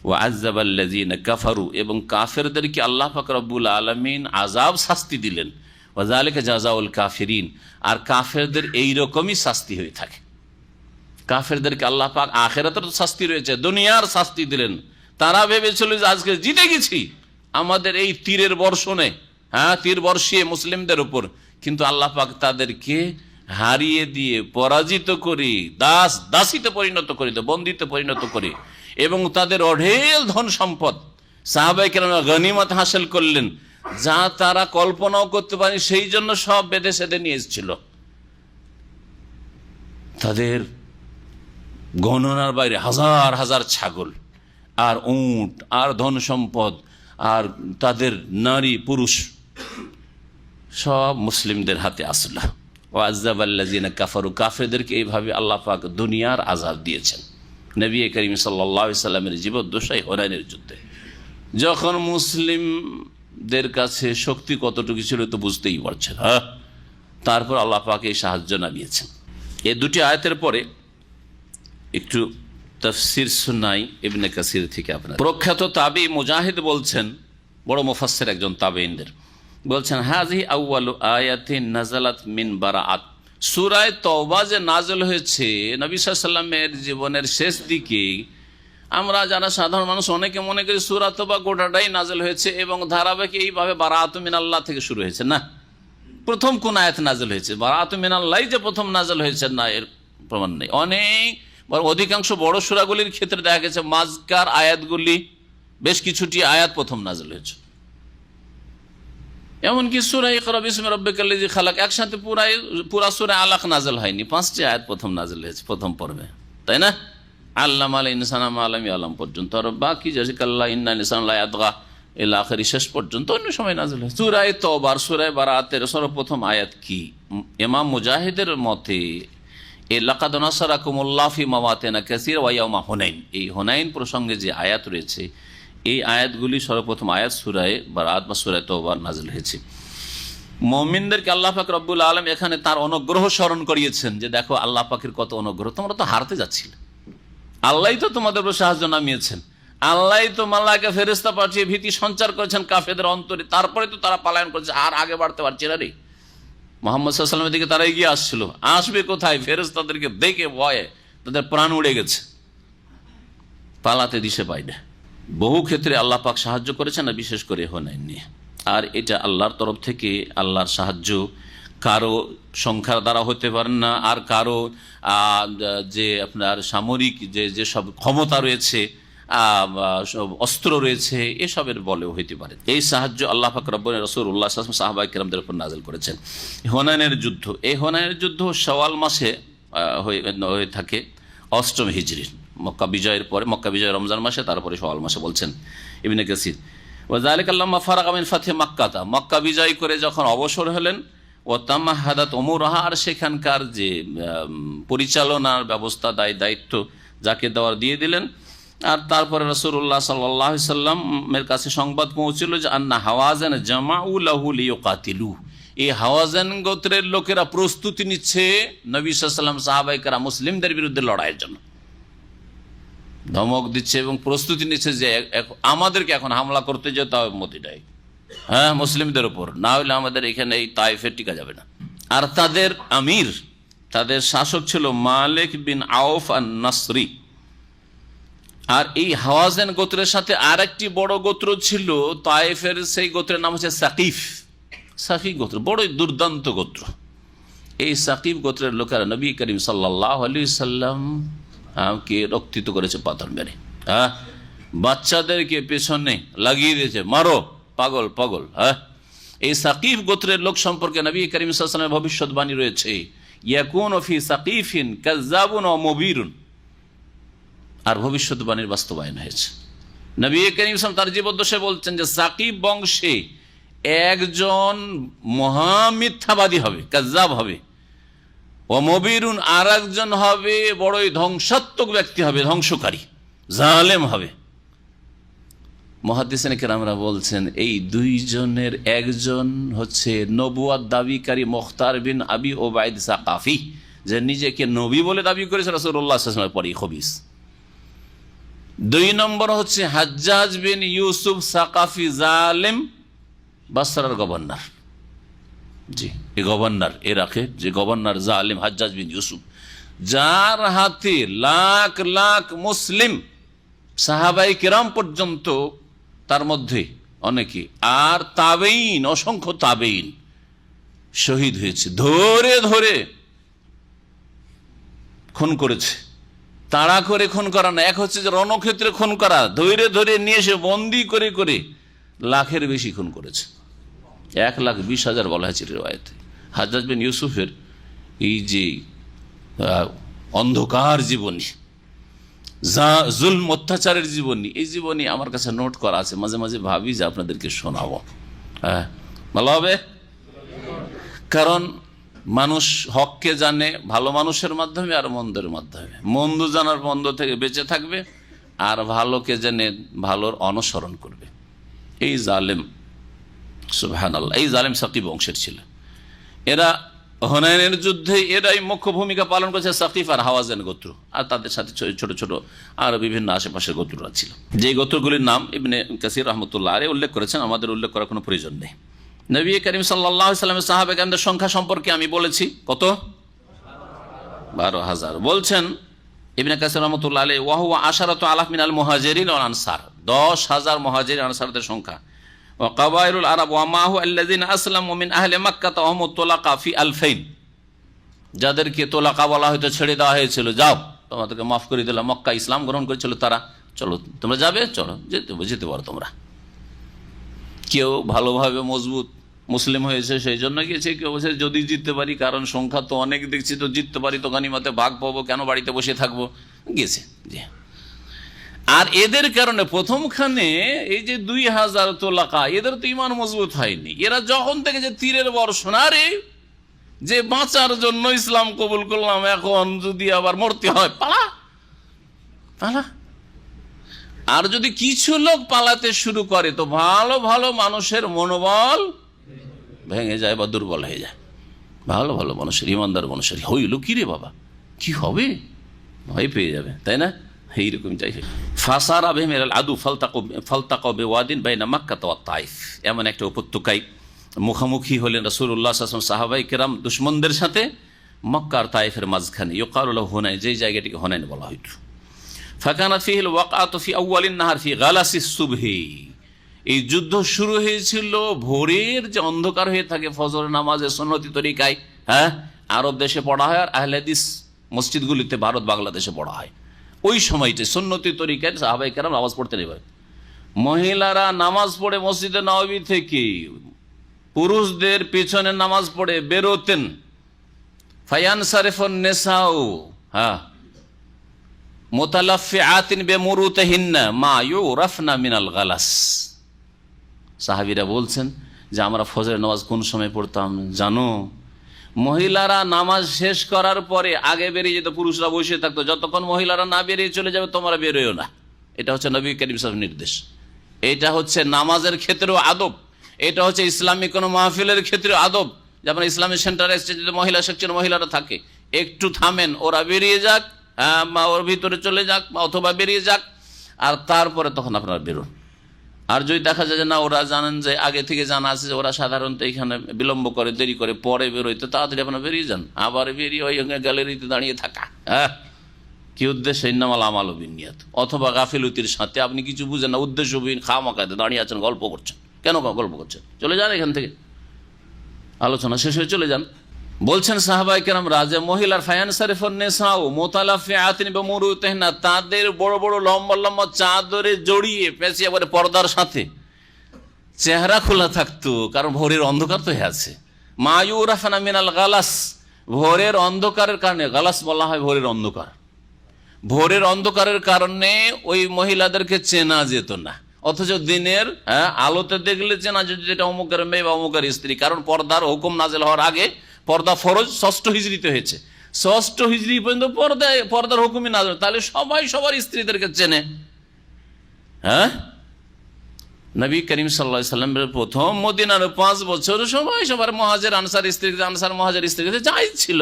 ওয়া আযাবাল্লাযীনা কাফারু, এবং কাফেরদেরকে আল্লাহ পাক রব্বুল আলামিন আযাব, শাস্তি দিলেন। ওয়া যালিকা জাযাউল কাফিরিন, আর কাফেরদের এইরকমই শাস্তি হয়ে থাকে। কাফেরদেরকে আল্লাহ পাক আখিরাতের শাস্তি রয়েছে, দুনিয়ার শাস্তি দিলেন। তারা ভেবেছিল যে আজকে জিতে গেছি আমাদের এই তীরের বর্ষণে, তীর বর্ষিয়ে মুসলিমদের উপর, কিন্তু আল্লাহ পাক তাদেরকে হারিয়ে দিয়ে, পরাজিত করে, দাস দাসীতে পরিণত করে, বন্দিতে পরিণত করে, এবং তাদের অঢেল ধন সম্পদ সাহাবায়ে কেরামরা গনিমত হাসিল করলেন, যা তারা কল্পনাও করতে পারেনি। সেই জন্য সব বেঁধে সেধে নিয়ে এসেছিল। তাদের গণনার বাইরে হাজার হাজার ছাগল আর উট আর ধন সম্পদ আর তাদের নারী পুরুষ সব মুসলিমদের হাতে আসলো। ওয়াজ্জাবাল্লাযিনা কাফারু, কাফেরদেরকে এইভাবে আল্লাহ পাক দুনিয়ার আযাব দিয়েছেন। নবী করিম সাল্লাল্লাহু আলাইহি সাল্লামের জীবদ্দশায় হুনাইনের যুদ্ধে, যখন মুসলিমদের কাছে শক্তি কতটুকু ছিল তো বুঝতেই পারছেন। তারপর আল্লাহ পাক এই সাহায্য নামিয়েছেন। এই দুটি আয়াতের পরে একটু তাফসীর শোনাই ইবনে কাসির থেকে আপনার। প্রখ্যাত তাবী মুজাহিদ বলছেন, বড় মুফাসসির একজন তাবেঈনদের, বলছেন হাযিহি আউয়ালু আয়াতিন নাযালাত মিন বারাআত, সূরা তাওবা যে নাযিল হয়েছে নবী সাল্লাল্লাহু আলাইহি ওয়াসাল্লামের জীবনের শেষ দিকে। আমরা যারা সাধারণ মানুষ অনেকে মনে করি সূরা তাওবা গোটাটাই নাযিল হয়েছে এবং ধারাবাহিক এইভাবে বারাআতু মিনাল্লাহ থেকে শুরু হয়েছে। না, প্রথম কোন আয়াত নাযিল হয়েছে বারাআতু মিনাল্লাহ যে প্রথম নাযিল হয়েছে, না, এর প্রমাণ নেই। অনেক অধিকাংশ বড় সূরাগুলির ক্ষেত্রে দেখা গেছে মাঝকার আয়াতগুলি, বেশ কিছুটি আয়াত প্রথম নাযিল হয়েছে। এমনকি সূরা ইকরা বিসমি রাব্বিকাল্লাযী খালাক একসাথে পুরা সূরা আলাক নাযিল হয়নি, 5টি আয়াত প্রথম নাযিল হয়েছে প্রথম পর্বে, তাই না? আল্লামাল ইনসানা মা লাম ইয়ালাম পর্যন্ত, আর বাকি জাযাকাল্লাহ ইন্নাল ইনসানা লা ইয়াতগা ইলা আখিরি, শেষ পর্যন্ত অন্য সময় নাযিল হয়েছে। সূরা তাওবা, সূরা বারাআতের সর্বপ্রথম আয়াত কি? ইমাম মুজাহিদের মতে এ লাকাদ নাসারাকুমুল্লাহু ফি মাওয়াতিন কাসীরা ওয়া ইয়াউমা হুনাইন, এই হুনাইন প্রসঙ্গে যে আয়াত রয়েছে, এই আয়াতগুলি সর্বপ্রথম আয়াত সূরা বারাআত বা সূরা তাওবা নাযিল হয়েছে। মুমিনদেরকে আল্লাহ পাক রব্বুল আলামিন এখানে তার অনুগ্রহ স্মরণ করিয়েছেন, যে দেখো আল্লাহ পাকের কত অনুগ্রহ, তোমরা তো হারতে যাচ্ছিলে, আল্লাহই তো তোমাদের উপর সাহায্য নামিয়েছেন, আল্লাহই তো মালায়েকা ফেরেশতা পাঠিয়ে ভীতি সঞ্চার করেছেন কাফেরদের অন্তরে, তারপরে তো তারা পলায়ন করেছে, আর আগে বাড়তে পারছে না রে। মুহাম্মদ সাল্লাল্লাহু আলাইহি ওয়াসাল্লামের দিকে তারা এগিয়ে আসছিল, আসবে কোথায়? ফেরেশতাদেরকে দেখে ভয়ে তাদের প্রাণ উড়ে গেছে, পালাতে দিশে পায় না। বহু ক্ষেত্রে আল্লাহ পাক সাহায্য করেছেন, আর বিশেষ করে হুনাইন নিয়ে। আর এটা আল্লাহর তরফ থেকে আল্লাহর সাহায্য, কারো সংখ্যার দ্বারা হতে পারে না, আর কারো যে আপনার সামরিক যেসব ক্ষমতা রয়েছে, সব অস্ত্র রয়েছে, এসবের বলেও হইতে পারে। এই সাহায্য আল্লাহ পাক রব্বুল রাসূলুল্লাহ সাল্লাল্লাহু আলাইহি ওয়াসাল্লাম সাহাবায়ে কেরামদের উপর নাযিল করেছেন। হুনাইনের যুদ্ধ, এই হুনাইনের যুদ্ধ শাওয়াল মাসে হয়ে থাকে, 8ম হিজরির, মক্কা বিজয়ের পরে, মক্কা বিজয় রমজান মাসে, তারপরে শাওয়াল মাসে। বলছেন ইবনে কাসির, ওয়া যালিকা লাম্মা ফারাগা মিন ফাতহি মক্কা, মক্কা বিজয় করে যখন অবসর হলেন, ও তামাহাদাত উমুরহা, আর সেখানকার যে পরিচালনার ব্যবস্থা, দায়িত্ব যাকে দেওয়ার দিয়ে দিলেন। আর তারপরে রাসূলুল্লাহ সাল্লাল্লাহু আলাইহি সাল্লামের কাছে সংবাদ পৌঁছল যে আন্না হাওয়াজান জামাউ লাহু লিয়াকাতিলু, এই হাওয়াজান গোত্রের লোকেরা প্রস্তুতি নিচ্ছে নবী সাল্লাল্লাহু আলাইহি ওয়াসাল্লাম সাহাবায়ে কেরাম মুসলিমদের বিরুদ্ধে লড়াইয়ের জন্য, ধমক দিচ্ছে এবং প্রস্তুতি নিচ্ছে যে আমাদেরকে এখন হামলা করতে যেতে হবে মদিনায়, হ্যাঁ, মুসলিমদের উপর, না হলে আমাদের এখানে এই তায়েফে টিকা যাবে না। আর তাদের আমির, তাদের শাসক ছিল মালিক বিন আউফ আন নাসরি। আর এই হাওয়াজান গোত্রের সাথে আর একটি বড় গোত্র ছিল তায়েফের, সেই গোত্রের নাম হচ্ছে সাকিফ। সাকিফ গোত্র বড়ই দুর্দান্ত গোত্র। এই সাকিফ গোত্রের লোকেরা নবী করিম সাল্লাল্লাহু আলাইহি সাল্লাম কে রক্তিত করেছে পাথর মেরে, হ্যাঁ, বাচ্চাদেরকে পেছনে লাগিয়ে দিয়েছে, মারো পাগল পাগল। হ্যাঁ, এই সাকিফ গোত্রের লোক সম্পর্কে নবী করিম সাল্লাল্লাহু আলাইহি ওয়াসাল্লামের ভবিষ্যৎবাণী রয়েছে, ইয়াকুনু ফি সাকিফিন কাযাবুন ওয়া মুবিরুন। আর ভবিষ্যৎবাণীর বাস্তবায়ন হয়েছে। নবী করিম সাল্লাল্লাহু আলাইহি ওয়াসাল্লাম তার জীবদ্দশায় বলছেন যে সাকিব বংশে একজন মহামিথ্যাবাদী হবে, কাযাব হবে, ও মুবিরুন আর একজন হবে বড়ই ধ্বংসাত্মক ব্যক্তি হবে, ধ্বংসকারী, জালেম হবে। মুহাদ্দিসিন কেরামরা বলছেন এই দুইজনের একজন হচ্ছে নবুয়াত দাবিকারী মুখতার বিন আবি ওবাইদ সাকাফি, যে নিজেকে নবী বলে দাবি করেছে রাসূলুল্লাহ সাল্লাল্লাহু আলাইহি ওয়াসাল্লামের পরেই খবিস। 2 নম্বর হচ্ছে হাজ্জাজ বিন ইউসুফ সাকাফি, জালেম, বাসরার গভর্নর। জি, এই গভর্নর ইরাকের যে গভর্নর জালিম হাজ্জাজ বিন ইউসুফ, যার হাতে লাখ লাখ মুসলিম সাহাবাই কিরাম পর্যন্ত, তার মধ্যে অনেকে, আর তাবেইন, অসংখ্য তাবেইন শহীদ হয়েছে, ধরে ধরে খুন করেছে। তাড়া করে খুন করা না, এক হচ্ছে যে রণক্ষেত্রে খুন করা, ধরে ধরে নিয়ে এসে বন্দি করে করে লাখের বেশি খুন করেছে। 1,20,000 বলা হয়েছে রিওয়ায়াতে। হাজ্জাজ বিন ইউসুফের এই যে অন্ধকার জীবনী, জুলম অত্যাচারের জীবনী, এই জীবনী আমার কাছে নোট করা আছে, মাঝে মাঝে ভাবি যে আপনাদেরকে শোনাবো। হ্যাঁ, ভালো হবে, কারণ মানুষ হককে জানে ভালো মানুষের মাধ্যমে আর মন্দের মাধ্যমে। মন্দ জানার মন্দ থেকে বেঁচে থাকবে, আর ভালোকে জেনে ভালোর অনুসরণ করবে। এই জালেম, সুবহানাল্লাহ, এই জালেম সাকিব বংশের ছিল। এরা হুনাইনের যুদ্ধে এরাই মুখ্য ভূমিকা পালন করেছে, সাকিফ আর হাওয়াজান গোত্র, আর তাদের সাথে ছোট ছোট আরো বিভিন্ন আশেপাশের গোত্ররা ছিল। যে গোত্রগুলির নাম ইবনে কাসির রাহমাতুল্লাহ আলাইহি উল্লেখ করেছেন, আমাদের উল্লেখ করার কোনো প্রয়োজন নেই। নবী করিম সাল্লাল্লাহু আলাইহি ওয়াসাল্লামের সাহাবায়ে-কেরামদের সংখ্যা সম্পর্কে আমি বলেছি কত, 12,000 বলছেন ইবনে কাসির রাহমাতুল্লাহ আলাইহি, ওয়া হুয়া 10,000 মিনাল মুহাজিরিন ওয়াল আনসার, 10,000 মুহাজির আনসারদের সংখ্যা। ওয়া কাবাইলুল আরব ওয়া মাহু আল্লাযিনা আসলামু মিন আহলি মক্কাহ ওয়া হুমুত তুলাকা ফি আলফাইন, যাদেরকে তোলাকা বলা হয়তো ছেড়ে দেওয়া হয়েছিল, যাও তোমাদেরকে মাফ করে দিলাম, মক্কা ইসলাম গ্রহণ করেছিল তারা, চলো তোমরা যাবে, চলো যেতে পারো তোমরা। কেউ ভালোভাবে মজবুত মুসলিম হয়েছে সেই জন্য গেছে, কেউ বলছে যদি জিততে পারি, কারণ সংখ্যা তো অনেক দেখছি, তো জিততে পারি তো গানিমতে ভাগ পাবো, কেন বাড়িতে বসে থাকবো, গেছে। জি, আর এদের কারণে প্রথমখানে এই যে 2,000 তোলাকা, এদের তো ইমান মজবুত হয়নি। এরা যখন থেকে যে তীরের বর্ষণ, আরে যে বাঁচার জন্য ইসলাম কবুল করলাম, এখন যদি আবার মরতে হয়, পালা পালা। আর যদি কিছু লোক পালাতে শুরু করে তো ভালো ভালো মানুষের মনোবল ভেঙে যায় বা দুর্বল হয়ে যায়। ভালো ভালো মানুষের, ইমানদার মানুষের হইল কি রে বাবা, কি হবে, ভয় পেয়ে যাবে, তাই না? এইরকম যাই হোক, ফাসারা বিহিম আদু ফালতাকা বিওয়াদিন বাইনা মাক্কা ওয়া তাইফ, এমন একটা উপত্যকায় মুখোমুখি হলেন রাসূলুল্লাহ সাল্লাল্লাহু আলাইহি ওয়াসাল্লাম সাহাবায়ে কেরাম দুশমনদের সাথে, মক্কা আর তাইফের মাঝখানে, ইউকালু লাহু হুনাইন, যেই জায়গাটিকে হুনাইন বলা হইত। ফাকানাত ফিহিল ওয়াকআতু ফি আউয়ালিন নাহার ফি গালাসিস সুবহি, এই যুদ্ধ শুরু হয়েছিল ভোরের যে অন্ধকার হয়ে থাকে ফজর নামাজে সুন্নতি তরিকায়, হ্যাঁ, আরব দেশে পড়া হয়, আর আহলে হাদিস মসজিদগুলিতে ভারত বাংলাদেশে পড়া হয়। ওই সময়টা সুন্নতি তরিকায় সাহাবায়ে কেরাম নামাজ পড়তেন। এবার মহিলারা নামাজ পড়ে মসজিদে নববী থেকে পুরুষদের পেছনে নামাজ পড়ে বেরোতেন। ফায়ানসারিফুন নিসাউ, হ্যাঁ, মুতালাফিআতিন বিমুরুতিহিন্না মা ইউরাফনা মিনাল গালাস। সাহাবীরা বলছেন যে আমরা ফজরের নামাজ কোন সময় পড়তাম জানো? মহিলারা নামাজ শেষ করার পরে আগে বেরিয়ে যেত, পুরুষরা বসে থাকতো। যতক্ষণ মহিলারা না বেরিয়ে চলে যাবে তোমরা বেরোয়ও না। এটা হচ্ছে নবী করিম সাল্লাল্লাহু আলাইহি ওয়াসাল্লামের নির্দেশ। এটা হচ্ছে নামাজের ক্ষেত্রেও আদব, এটা হচ্ছে ইসলামিক কোনো মাহফিলের ক্ষেত্রেও আদব। যেমন ইসলামিক সেন্টারে এসছে, যদি মহিলা সেকশনে মহিলারা থাকে, একটু থামেন, ওরা বেরিয়ে যাক, বা ওর ভিতরে চলে যাক অথবা বেরিয়ে যাক, আর তারপরে তখন আপনারা বেরোন। আর যদি দেখা যায় যে না, ওরা জানেন যে আগে থেকে জানা আছে যে ওরা সাধারণত এখানে বিলম্ব করে, দেরি করে, পরে বেরোইতে, তাড়াতাড়ি আপনারা বেরিয়ে যান। আবার বেরিয়ে ওই গ্যালারিতে দাঁড়িয়ে থাকা, কি উদ্দেশ্য? ইন্নামাল আমালু বিন্নিয়াত। অথবা গাফিলতির সাথে আপনি কিছু বুঝেন না, উদ্দেশ্যবিহীন খামাখাতে দাঁড়িয়ে আছেন, গল্প করছেন। কেন গল্প করছেন? চলে যান এখান থেকে, আলোচনা শেষ হয়ে চলে যান। বলছেন সাহাবায়ে কেরামরা যে মহিলার ফায়ানসারিফুন নিসাউ মুতালাফিআতিন বিমুরুতিহিন্না, তাদের বড় বড় লম্বা লম্বা চাদরে জড়িয়ে পেঁচিয়ে পরে পর্দার সাথে চেহারা খোলা থাকতো, কারণ ভোরের অন্ধকার তো হয়ে আছে। মায়ুরাফানা মিনাল গালাস, ভোরের অন্ধকারের কারণে, গালাস বলা হয় ভোরের অন্ধকার, ভোরের অন্ধকারের কারণে ওই মহিলাদেরকে চেনা যেত না। অথচ দিনের আলোতে দেখলে চেনা যেত যেটা অমুকের মেয়ে বা অমুকের স্ত্রী। কারণ পর্দার হুকুম নাজেল হওয়ার আগে পর্দা ফরজ ষষ্ঠ হিজরিতে হয়েছে, ষষ্ঠ হিজরি পর্যন্ত পর্দার হুকুমই নাজেল। তাহলে সবাই সবার স্ত্রীদেরকে চেনে। নবী করিম সাল্লাল্লাহু আলাইহি সাল্লামের প্রথম মদিনার 5 বছর সবাই সবার মহাজের আনসার স্ত্রী, আনসার মহাজের স্ত্রী জায়েজ ছিল,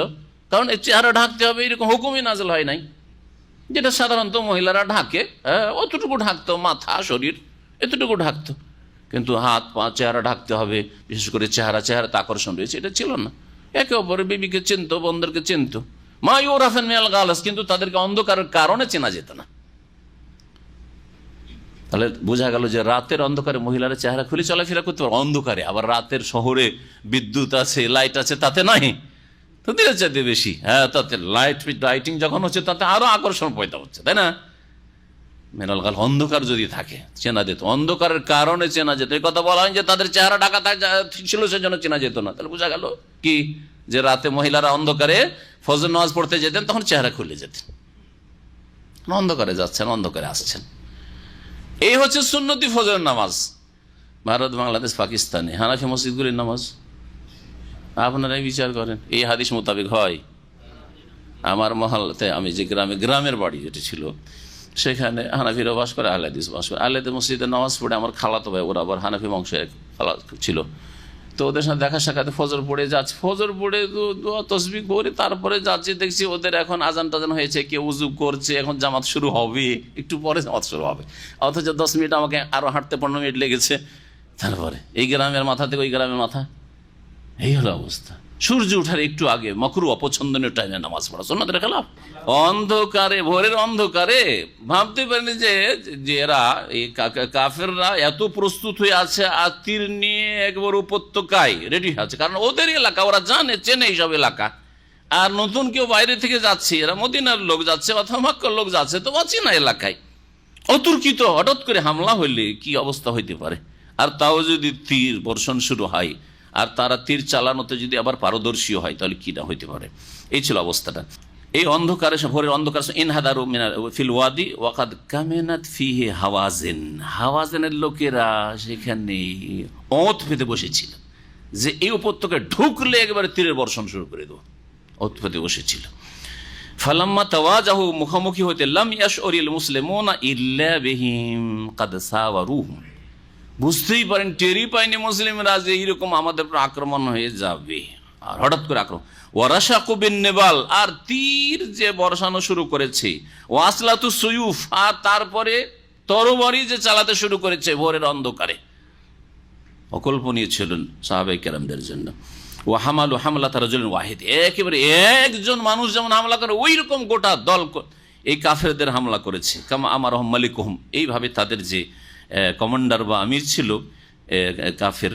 কারণ এই চেহারা ঢাকতে হবে এরকম হুকুমই নাজেল হয় নাই। যেটা সাধারণত মহিলারা ঢাকে, অতটুকু ঢাকতো, মাথা শরীর এতটুকু ঢাকতো, কিন্তু হাত পা চেহারা ঢাকতে হবে। বিশেষ করে চেহারাতে আকর্ষণ রয়েছে, এটা ছিল না। একে অপরের বিবিকে চিনতো, বোনদেরকে চিনতো। মা ইউরাফান মিনাল গালাস, কিন্তু তাদেরকে অন্ধকারের কারণে চেনা যেত না। তাহলে বোঝা গেল যে রাতের অন্ধকারে মহিলারা চেহারা খুলে চলাফেরা করতে পারে, অন্ধকারে। আবার রাতের শহরে বিদ্যুৎ আছে, লাইট আছে, তাতে নাই, তো দিনের চাইতে বেশি। তাতে লাইটিং যখন হচ্ছে তাতে আরো আকর্ষণ পয়দা হচ্ছে, তাই না? মিনাল গাল, অন্ধকার যদি থাকে চেনা যেত, অন্ধকারের কারণে চেনা যেত। এই কথা বলা হয় যে তাদের চেহারা ঢাকা ছিল সেজন্য চেনা যেত না। তাহলে বোঝা গেল কি, যে রাতে মহিলারা অন্ধকারে ফজর নামাজ পড়তে যেতেন, তখন চেহারা খুলে যেতেন। অন্ধকারে যাচ্ছেন, অন্ধকারে আসছেন। এই হচ্ছে সুন্নতি ফজর নামাজ। ভারত, বাংলাদেশ, পাকিস্তানে হানাফি মসজিদগুলির নামাজ আপনারাই বিচার করেন। এই হাদিস মোতাবেক হয়। আমার মহল্লাতে, আমি যে গ্রামের বাড়ি যেটি ছিল, সেখানে হানাফিরা বাস করে, আহলে হাদিস বাস করে। আহলে হাদিস মসজিদে নামাজ পড়ে আমার খালাতো ভাই, ওরা আবার হানাফি বংশের খালা ছিল। তো ওদের সাথে দেখা সাক্ষাতে ফজর পড়ে যাচ্ছে, ফজর পড়ে দোয়া তসবিহ করে তারপরে যাচ্ছি, দেখছি ওদের এখন আজান টাজান হয়েছে, কেউ উজু করছে, এখন জামাত শুরু হবে, একটু পরে জামাত শুরু হবে। অথচ 10 মিনিট আমাকে আরো হাঁটতে 15 মিনিট লেগেছে। তারপরে এই গ্রামের মাথা থেকে ওই গ্রামের মাথা, এই হলো অবস্থা। সূর্য ওঠার একটু আগে মাকরুহ, অপছন্দনীয় টাইমে নামাজ পড়া সুন্নাতের খেলাফ। অন্ধকারে, ভোরের অন্ধকারে ভাবতে পারেনি যে এরা এই কাফেররা এত প্রস্তুত হয়ে আছে, আর তীর নিয়ে একবার উপত্যকায় রেডি আছে, কারণ ওদের এলাকা, ওরা জানে, চেনে এইসব এলাকা। আর নতুন কেউ বাইরে থেকে যাচ্ছে, এরা মদিনার লোক যাচ্ছে অথবা মক্কার লোক যাচ্ছে, তো অচেনা এলাকায় অতর্কিত হঠাৎ করে হামলা হইলে কি অবস্থা হইতে পারে। আর তাও যদি তীর বর্ষণ শুরু হয়, আর তারা তীর চালানোতে যদি আবার পারদর্শী হয়, তাহলে কি না হইতে পারে। এই ছিল অবস্থাটা। এই অন্ধকারে, ভোরের অন্ধকার, ইনহাদারু ফিল ওয়াদি ওয়াকাদ কামেনাত ফিহি হাওয়াজিন, হাওয়াজিনের লোকেরা সেখানে ওঁত পেতে বসেছিল যে এই উপত্যকায় ঢুকলে একেবারে তীরের বর্ষণ শুরু করে দেবো, ওঁত পেতে বসেছিল। ফালাম্মা তাওয়াজাহু, মুখামুখি হইতে, লাম ইয়াশউরিল মুসলিমুনা ইল্লা বিহিম কাদ সাওয়ারুহুম, বুঝতেই পারেন, টেরই পায়নি মুসলিমরা যে এইরকম আমাদের উপর আক্রমণ হয়ে যাবে। আর হঠাৎ করে আক্রমণ, ওয়ারাশাকু বিন নেবাল, আর তীর যে বর্ষানো শুরু করেছে, ওয়াসলাতু সুয়ুফ, আর তারপরে তরবারি যে চালাতে শুরু করেছে ভোরের অন্ধকারে, অকল্পনীয় ছিলেন সাহাবায়ে কেরামদের জন্য। ও হামালু হামলাত রাজুলিন ওয়াহিদ, একেবারে একজন মানুষ যেমন হামলা করে, ওই রকম গোটা দল এই কাফেরদের হামলা করেছে। কামা আমারহুম মালিকুহুম, এইভাবে তাদের যে কমান্ডার বা আমির ছিল কাফের,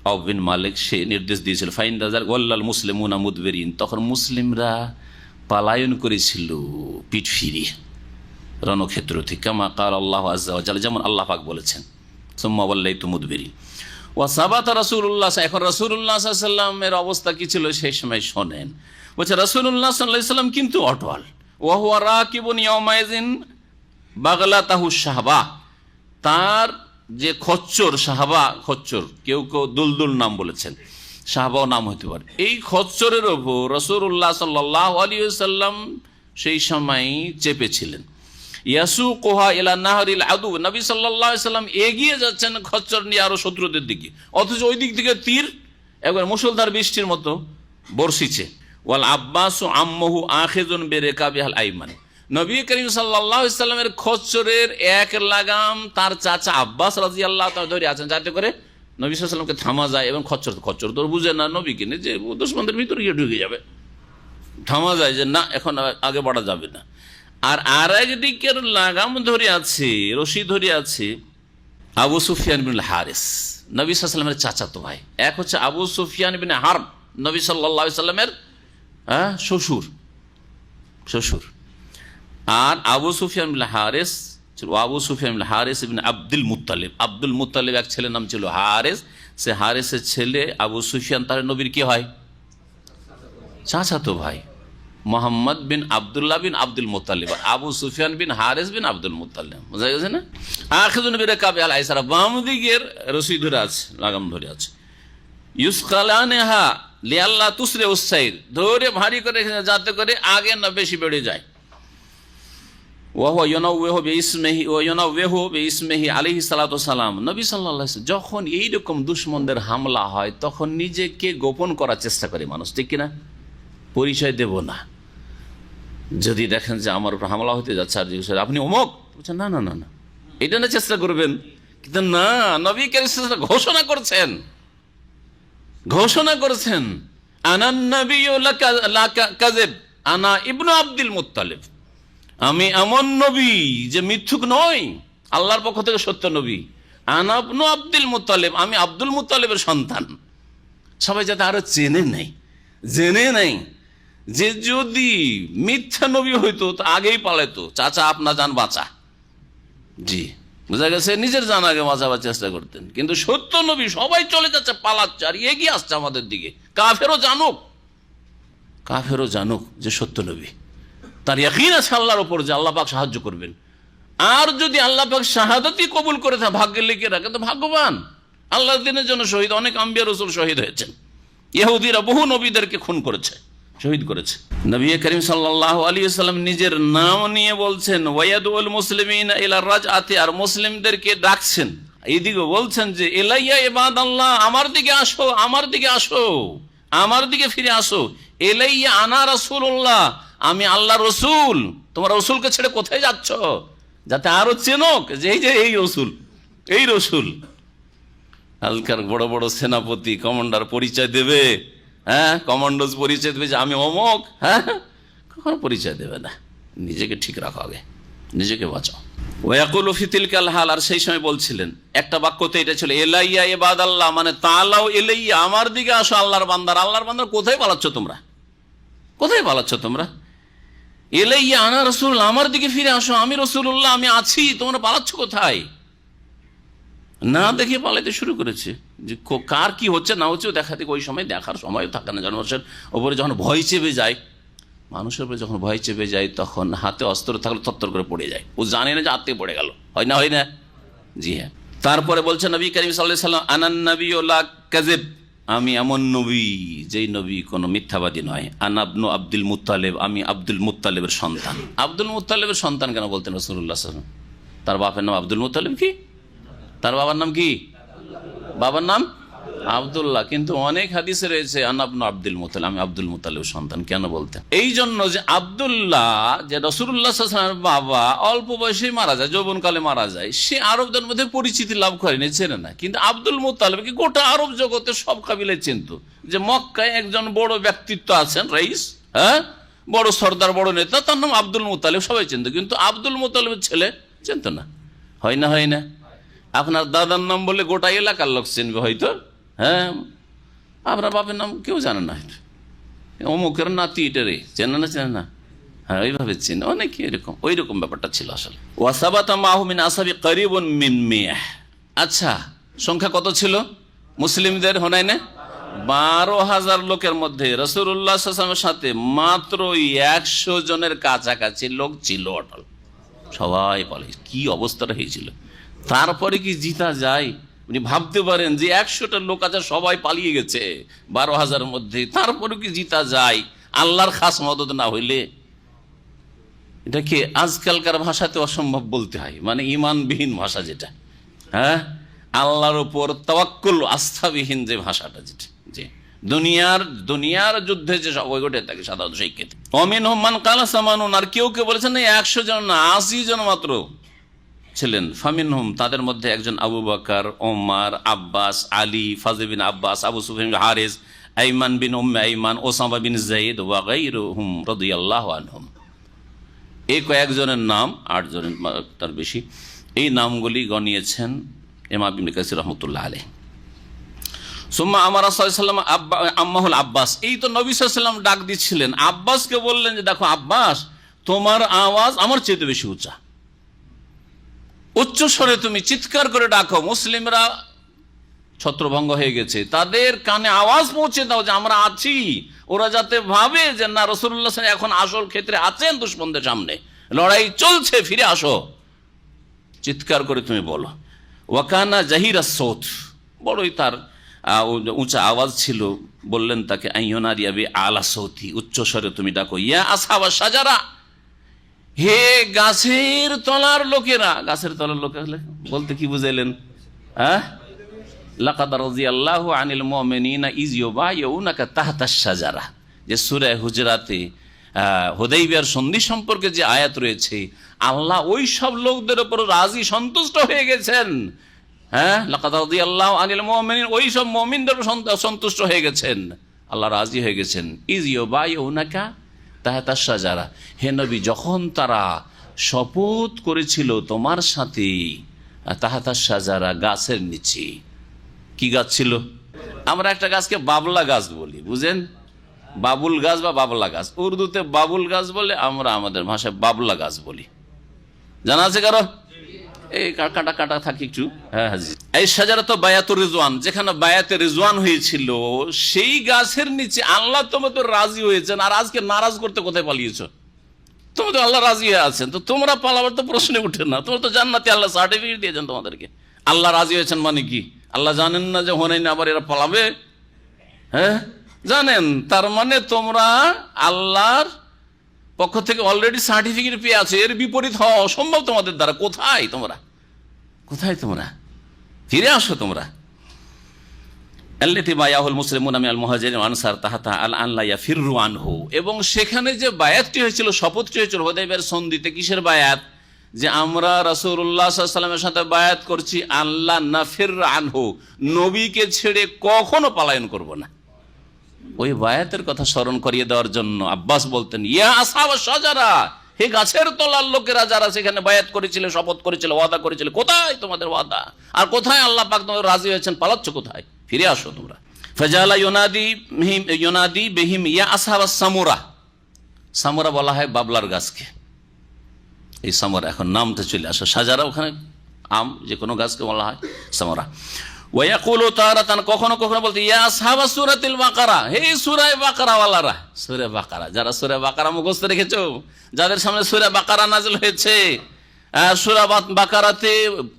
আউফ বিন মালিক, সে নির্দেশ দিয়েছিল, ফাইন রাজার ওয়াল্লাল মুসলিমুনা মুদবিরিন, তখন মুসলিমরা পালায়ন করেছিল পিঠ ফিরিয়ে রণক্ষেত্র থেকে। কামা কাল আল্লাহ আজ্জা ওয়া জাল্লা, যেমন আল্লাহ পাক বলেছেন, সুম্মা ওয়াল্লাইতু মুদবিরিন। ওয়া সাবাতা রাসূলুল্লাহ, এখন রাসূলুল্লাহ সাল্লাল্লাহু আলাইহি ওয়াসাল্লামের অবস্থা কি ছিল সেই সময় শোনেন। বলছে রাসূলুল্লাহ সাল্লাল্লাহু আলাইহি ওয়াসাল্লাম কিন্তু অটল। ওয়া হুয়া রাকিবুন ইয়াওমাইযিন বাগলাতাহু শাহবা, তার যে খচ্চর, সাহাবা খচ্চর, কেউ কেউ দুলদুল নাম বলেছেন, সাহাবাও নাম হতে পারে। এই খচ্চরের ওপর রাসূলুল্লাহ সাল্লাল্লাহু আলাইহি ওয়াসাল্লাম সেই সময় চেপেছিলেন। ইয়াসুকুহা ইলা নাহরিল আদু, নবী সাল্লাল্লাহু আলাইহি ওয়াসাল্লাম এগিয়ে যাচ্ছেন খচ্চর নিয়ে আরো শত্রুদের দিকে, অথচ ওই দিক থেকে তীর একবার মুষলধার বৃষ্টির মতো বর্ষিছে। ওয়াল আব্বাস আম্মহু আখিযুন বিরিকাবিহাল আইমান, নবী করিম সাল্লাল্লাহু আলাইহি ওয়াসাল্লামের খচ্চরের এক লাগাম তার চাচা আব্বাস রাদিয়াল্লাহু তাআলা ধরে আছেন, যাতে করে নবী সাল্লাল্লাহু আলাইহি ওয়াসাল্লামকে থামা যায়। এবং খচ্চর তো বুঝে না নবী কিনে যে দুশমনদের ভিতরে গিয়ে ঢুকে যাবে, থামা যায় যে না এখন আগে বাড়া যাবে না। আর একদিকের লাগাম ধরে আছে, রশি ধরে আছে আবু সুফিয়ান বিন হারিস, নবী সাল্লাল্লাহু আলাইহি ওয়াসাল্লামের চাচাতো ভাই। এক হচ্ছে আবু সুফিয়ান বিন হারব, নবী সাল্লাল্লাহু আলাইহি ওয়াসাল্লামের শ্বশুর। আর আবু সুফিয়ান বিন হারিস ছিল আবু সুফিয়ান বিন হারিস ইবনে আব্দুল মুত্তালিব। আব্দুল মুত্তালিব এক ছেলের নাম ছিল হারিস, সে হারিসের ছেলে আবু সুফিয়ান তার নবীর কি হয়? চাচাতো ভাই। মোহাম্মদ বিন আব্দুল্লাহ বিন আব্দুল মুত্তালিব, আবু সুফিয়ান বিন হারিস বিন আব্দুল মুত্তালিব, বোঝা গেছে না? আখিযুন বিরিকাবিহাল আইসারা, বাম দিকের রশি ধরে আছে, লাগাম ধরে আছে। ইউসকালানহা লিআল্লা তুসরে উসাইর, ধরে ভারী করে যাতে করে আগে না বেশি বেড়ে যায়। ওয়াহুয়া ইউনাওয়িহু বিইসমিহি ওয়া ইউনাওয়িহু বিইসমিহি আলাইহিস সালাতু ওয়াস সালাম, নবী সাল্লাল্লাহু আলাইহি ওয়াসাল্লাম যখন এইরকম দুশমনদের হামলা হয় তখন নিজেকে গোপন করার চেষ্টা করে মানুষ, ঠিক কিনা? পরিচয় দেব না। যদি দেখেন যে আমার উপর হামলা হতে যাচ্ছে আর জিজ্ঞেস আপনি অমুক, বলছেন না না না না, এটা না চেষ্টা করবেন। কিন্তু না, নবী কারীম সাল্লাল্লাহু আলাইহি ওয়াসাল্লাম ঘোষণা করেছেন আনান নাবিয়্যু লা কাযিব আনা ইবনু আব্দুল মুত্তালিব, আমি এমন নবী যে মিথ্যুক নই, আল্লাহর পক্ষ থেকে সত্য নবী। আনা ইবনু আব্দুল মুত্তালিব, আমি আব্দুল মুত্তালিবের সন্তান। সবাই যাতে আরো জেনে নেই যে যদি মিথ্যা নবী হইতো তো আগেই পালাইতো, চাচা আপনা জান বাঁচা। জি, বোঝা গেছে, নিজের জান আগে বাঁচাবার চেষ্টা করতেন। কিন্তু সত্য নবী সবাই চলে যাচ্ছে, পালাচ্ছে আর এগিয়ে আসছে আমাদের দিকে। কাফেরও জানুক যে সত্য নবী, তার ইয়াকিন আছে আল্লাহর উপর যে আল্লাহ পাক সাহায্য করবেন। আর যদি আল্লাহ পাক শাহাদাতই কবুল করে থাকে, ভাগ্যে লিখে রাখে, তো ভাগ্যবান। আল্লাহর দিনের জন্য শহীদ অনেক আম্বিয়া রাসূল শহীদ হয়েছেন। ইহুদিরা বহু নবীদেরকে খুন করেছে, শহীদ করেছে। নবী করিম সাল্লাল্লাহু আলাইহি ওয়াসাল্লাম নিজের নাম নিয়ে বলছেন ওয়ায়াদুল মুসলিমিনা ইলা রাজআতি, আর মুসলিমদেরকে ডাকছেন, এইদিকে বলছেন যে ইলাইয়া ইবাদাল্লাহ, আমার দিকে আসো, আমার দিকে আসো, আমার দিকে ফিরে আসো। ইলাইয়া আনা রাসূলুল্লাহ, আমি আল্লাহ রসুল, তোমার রসুলকে ছেড়ে কোথায় যাচ্ছ? যাতে আরো চেনক যে এই রসুল। আজকাল বড় বড় সেনাপতি কমান্ডার পরিচয় দেবে, কমান্ডোজ পরিচয় দেবে যে আমি অমুক, কখনো পরিচয় দেবে না। নিজেকে ঠিক রাখো, আগে নিজেকে বাঁচাও। ওয়াকুলু ফি তিলকাল হাল, আর সেই সময় বলছিলেন একটা বাক্যতে এটা ছিল ইলাইয়া ইবাদাল্লাহ, মানে তাআলাউ ইলাইয়া, আমার দিকে আসো আল্লাহর বান্দার। আল্লাহর বান্দার কোথায় পালাচ্ছ তোমরা? ইলাইয়া আনা রাসূল, আমার দিকে ফিরে আসো, আমি রাসূলুল্লাহ, আমি আছি, তোমরা পালাচ্ছ কোথায়? না দেখে পালাইতে শুরু করেছে যে কার কি হচ্ছে না হচ্ছে দেখাতে, ওই সময় দেখার সময় থাকে না। মানুষের ওপরে যখন ভয় চেপে যায়, তখন হাতে অস্ত্র থাকলে তত্তর করে পড়ে যায়, ও জানে না যে হাতে পড়ে গেল, হয় না। জি হ্যাঁ। তারপরে বলছে নবী করিম সাল্লাল্লাহু আলাইহি ওয়াসাল্লাম আনান নাবিয়্যু লা কাযিব, আমি এমন নবী যেই নবী কোনো মিথ্যাবাদী নয়। আনা ইবনু আব্দুল মুত্তালিব, আমি আব্দুল মুত্তালিবের সন্তান। আব্দুল মুত্তালিবের সন্তান কেন বলতেন রাসূলুল্লাহ সাল্লাল্লাহু আলাইহি ওয়াসাল্লাম? তার বাপের নাম আব্দুল মুত্তালিব, কি তার বাবার নাম কি? বাবার নাম আব্দুল্লাহ। কিন্তু অনেক হাদিসে রয়েছে আনা ইবনু আব্দুল মুত্তালিব, আমি আব্দুল মুত্তালিবের সন্তান। কেন বলতেন? এই জন্য যে আব্দুল্লাহ যে রাসূলুল্লাহ সাল্লাল্লাহু আলাইহি ওয়াসাল্লামের বাবা অল্প বয়সেই মারা যায়, যৌবনকালে মারা যায়, সে আরবদের মধ্যে পরিচিতি লাভ করেনি, চেনে না। কিন্তু আব্দুল মুত্তালিবকে গোটা আরব জগতে সব কাবিলায় চিনত, যে মক্কায় একজন বড় ব্যক্তিত্ব আছেন, রাইস, বড় সর্দার, বড় নেতা, তার নাম আব্দুল মুত্তালিব, সবাই চিনত। কিন্তু আব্দুল মুত্তালিবের ছেলে চিনত না। হয় না? আপনার দাদার নাম বলে গোটা এলাকার লোক চিনবে হয়তো, আপনার বাপের নাম কেউ জানে না, অমুকের নাতি, এটা রে, চেনে না, ওইভাবে চিনে অনেকে। ওইরকম ব্যাপারটা ছিল আসলে। ওয়াসাবাতা মাহু মিন আসহাবি করিবুন মিন মিয়াহ। আচ্ছা, সংখ্যা কত ছিল মুসলিমদের হুনাইনে? 12,000 লোকের মধ্যে রাসূলুল্লাহ সাল্লাল্লাহু আলাইহি ওয়াসাল্লামের সাথে মাত্র 100 জনের কাছাকাছি লোক ছিল অটল, সবাই পালিয়ে। কি অবস্থাটা হয়েছিল! তারপরে কি জিতা যায়? আপনি ভাবতে পারেন যে 100টা লোক আছে, সবাই পালিয়ে গেছে 12,000 মধ্যে, তারপরে কি জিতা যায় আল্লাহর খাস মদদ না হইলে? এটাকে আজকালকার ভাষাতে অসম্ভব বলতে হয়, মানে ইমানবিহীন ভাষা যেটা, হ্যাঁ, আল্লাহর উপর তাওয়াক্কুল, আস্থাবিহীন যে ভাষাটা, যেটা যে দুনিয়ার যুদ্ধে যে সব ওইটা থাকে সাধারণত সেই ক্ষেত্রে। অমিনহুম মান কালা সামানুন, আর কেউ কেউ বলেছেন না 100 জন না, 80 জন মাত্র ছিলেন। ফামিনহুম, তাদের মধ্যে একজন আবু বকর, ওমর, আব্বাস, আলী, ফাজল বিন আব্বাস, আবু সুফিয়ান বিন হারিস, আইমান বিন উম্মে আইমান, ওসামা বিন যায়েদ ওয়া গায়রুহুম রাদিয়াল্লাহু আনহুম। এই কয়েকজনের নাম, 8 জনের তার বেশি, এই নামগুলি গণিয়েছেন ইমাম ইবনে কাসির রাহমাতুল্লাহ আলাইহি। সুম্মা আমারা সাল্লাল্লাহু আলাইহি ওয়াসাল্লাম আম্মাহুল আব্বাস, এই তো নবী সাল্লাল্লাহু আলাইহি ওয়াসাল্লাম ডাক দিচ্ছিলেন আব্বাসকে, বললেন যে দেখো আব্বাস, তোমার আওয়াজ আমার চেয়ে বেশি উঁচা, উচ্চ স্বরে তুমি চিৎকার করে ডাকো, মুসলিমরা ছত্রভঙ্গ হয়ে গেছে, তাদের কানে আওয়াজ পৌঁছে দাও যে আমরা আছি, ওরা যাতে ভাবে যে না রাসূলুল্লাহ সাল্লাল্লাহু আলাইহি ওয়াসাল্লাম এখন আসল ক্ষেত্রে আছেন, দুশমনদের সামনে লড়াই চলছে, ফিরে আসো, চিৎকার করে তুমি বলো। ওয়াকানা জাহিরাস সৌত, বড়ই তার উঁচা আওয়াজ ছিল। বললেন তাকে আইয়ুনারিয়া বি আলা সৌতি, উচ্চ স্বরে তুমি ডাকো, ইয়া আসহাবাস শাজারা, হে গাছের তলার লোকেরা। গাছের তলার লোক বলতে কি বুঝাইলেন? হ্যাঁ, লাকাদ রাদিয়াল্লাহু আনিল মুমিনিনা ইয ইউবাইউনাকা তাহতাশ শাজারা, যে সূরা হুজরাতে হুদাইবিয়ার সন্ধি সম্পর্কে যে আয়াত রয়েছে, আল্লাহ ওই সব লোকদের উপর রাজি সন্তুষ্ট হয়ে গেছেন। হ্যাঁ, লাকাদ রাদিয়াল্লাহু আনিল মুমিনিন, ওই সব মুমিনদের সন্তুষ্ট হয়ে গেছেন, আল্লাহ রাজি হয়ে গেছেন। ইয ইউবাইউনাকা তাহতাশ শাজারা, হে নবী, যখন তারা শপথ করেছিল তোমার সাথে, তাহতাশ শাজারা, গাছের নিচে। কি গাছ ছিল? আমরা একটা গাছকে বাবলা গাছ বলি, বুঝেন, বাবুল গাছ বা বাবলা গাছ, উর্দুতে বাবুল গাছ বলে, আমরা আমাদের ভাষায় বাবলা গাছ বলি। জানা আছে কারো? এই কাটা কাটা থাকে একটু। হ্যাঁ, এই শাজারা তো বায়াতুর রিজওয়ান, যেখানে বায়াতে রিজওয়ান হয়েছিল, সেই গাছের নিচে আল্লাহ তোমার তো রাজি হয়েছেন, আর আজকে নারাজ করতে কোথায় পালিয়েছ? তুমি তো আল্লাহ রাজি হয়ে আছেন, তো তোমরা পালাবার তো প্রশ্নে উঠে না, তোমরা তো জান্নাতে আল্লাহ সার্টিফিকেট দিয়েছেন তোমাদেরকে। আল্লাহ রাজি হয়েছেন মানে কি? আল্লাহ জানেন না যে হুনাইনে আবার এরা পালাবে? হ্যাঁ, জানেন। তার মানে তোমরা আল্লাহর পক্ষ থেকে অলরেডি সার্টিফিকেট পেয়ে আছে, এর বিপরীত হওয়া অসম্ভব তোমাদের দ্বারা। কোথায় তোমরা ফিরে আসো তোমরা। আল্লাতী বায়াহুল মুসলিমুনা মিনাল মুহাজিরিন ওয়াল আনসার তাহাতা আল আন লা ইয়াফিরু আনহু, এবং সেখানে যে বায়াতটি হয়েছিল, শপথটি হয়েছিল হুদাইবিয়ার সন্ধিতে, কিসের বায়াত? যে আমরা রাসূলুল্লাহ সাল্লাল্লাহু আলাইহি ওয়াসাল্লামের সাথে বায়াত করছি আল্লাহ নাফির আনহু, নবীকে ছেড়ে কখনো পলায়ন করব না। ওই বায়াতের কথা স্মরণ করিয়ে দেওয়ার জন্য আব্বাস বলতেন, ইয়া আসহাবাস শাজারা, হে গাছের তলার লোকেরা যারা সেখানে বায়াত করেছিল, শপথ করেছিল, ওয়াদা করেছিল, কোথায় তোমাদের ওয়াদা? আর কোথায় আল্লাহ পাক তোমাদের রাজি হয়েছেন? পালাচ্ছ কোথায়? ফিরে আসো তোমরা। ফাজালা ইউনাদি বিহিম ইয়া আসহাবাস সামুরা, সামুরা বলা হয় বাবলার গাছকে। এই সামরা এখন নামতে চলে আসো, শাজারা ওখানে আম, যে কোনো গাছকে বলা হয় সামরা। ওয়ায়াকুলু তারাতান, কখনো কখনো বলতে, ইয়া আসহাবাস সূরাতিল বাকারা, হে সূরা বাকারা ওয়ালারা। সূরা বাকারা, যারা সূরা বাকারা মুখস্থ রেখেছো, যাদের সামনে সূরা বাকারা নাযিল হয়েছে, সূরা বাকারাতে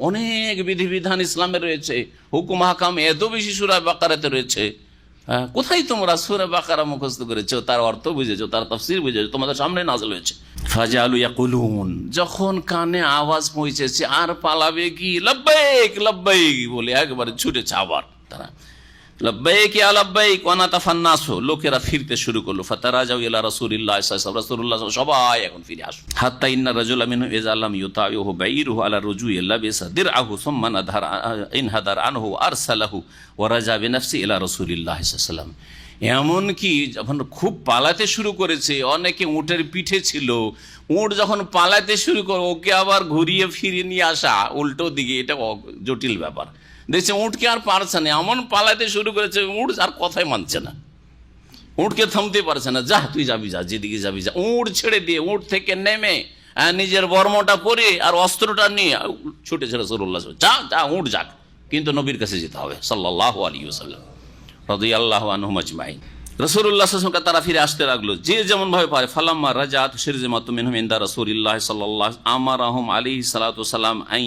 অনেক বিধিবিধান ইসলামের রয়েছে, হুকুম হাকাম এত বেশি সূরা বাকারাতে রয়েছে। কোথায় তোমরা সূরা বাকারা মুখস্থ করেছো, তার অর্থ বুঝেছো, তার তাফসীর বুঝেছো, তোমাদের সামনে নাযিল হয়েছে। ফাজালু ইয়াকুলুন, যখন কানে আওয়াজ পৌঁছেছে, আর পালাবে কি? লাব্বাইক লাব্বাইক বলে একবারে ছুটেছে আবার তারা। লাব্বাইক ইয়া লাব্বাইক ওয়া নাতাফান্নাসু, লোকেরা ফিরতে শুরু করলো। ফাতারাজাউ ইলা রাসূলিল্লাহ সাল্লাল্লাহু আলাইহি ওয়াসাল্লাম, রাসূলুল্লাহ সবাই এখন ফিরে আসো। হাত্তা ইন্না রাজুলা মিনহুম ইযা লাম ইউতাইহু বাইরুহু আলা রুজুই লাবিসা দিরআহু সুম্মা নাদহার ইনহাদার আনহু আরসালাহু ওয়া রাজা বিনাফসি ইলা রাসূলিল্লাহ সাল্লাল্লাহু আলাইহি ওয়াসাল্লাম। এমনকি যখন খুব পালাতে শুরু করেছে, অনেকে উটের পিঠে ছিল, উট যখন পালাতে শুরু করে, ওকে আবার ঘুরিয়ে ফিরিয়ে নিয়ে আসা উল্টো দিকে, এটা জটিল ব্যাপার। দেখছে উটকে আর পারছে না, এমন পালাতে শুরু করেছে, উট আর কথাই মানছে না, উটকে থামতে পারছে না। যা তুই যাবি, যা, যেদিকে যাবি যা। উট ছেড়ে দিয়ে, উট থেকে নেমে নিজের বর্মটা পরে আর অস্ত্রটা নিয়ে ছুটেছে রাসূলুল্লাহ, যা যা, উট যাক, কিন্তু নবীর কাছে যেতে হবে সাল্লাল্লাহু আলাইহি ওয়াসাল্লাম রাদিয়াল্লাহু আনহুম আজমাইন। রাসূলুল্লাহ সাল্লাল্লাহু আলাইহি ওয়াসাল্লাম তারা ফিরে আসতে লাগলো, যে যেমন ভাবে পারে। ফালাম্মা রাজাত শিরজিমাতু মিনহুম ইনদা রাসূলিল্লাহ সাল্লাল্লাহু আলাইহি ওয়াসাল্লাম আমারাহুম আলাইহিস সালাতু ওয়াস সালাম আই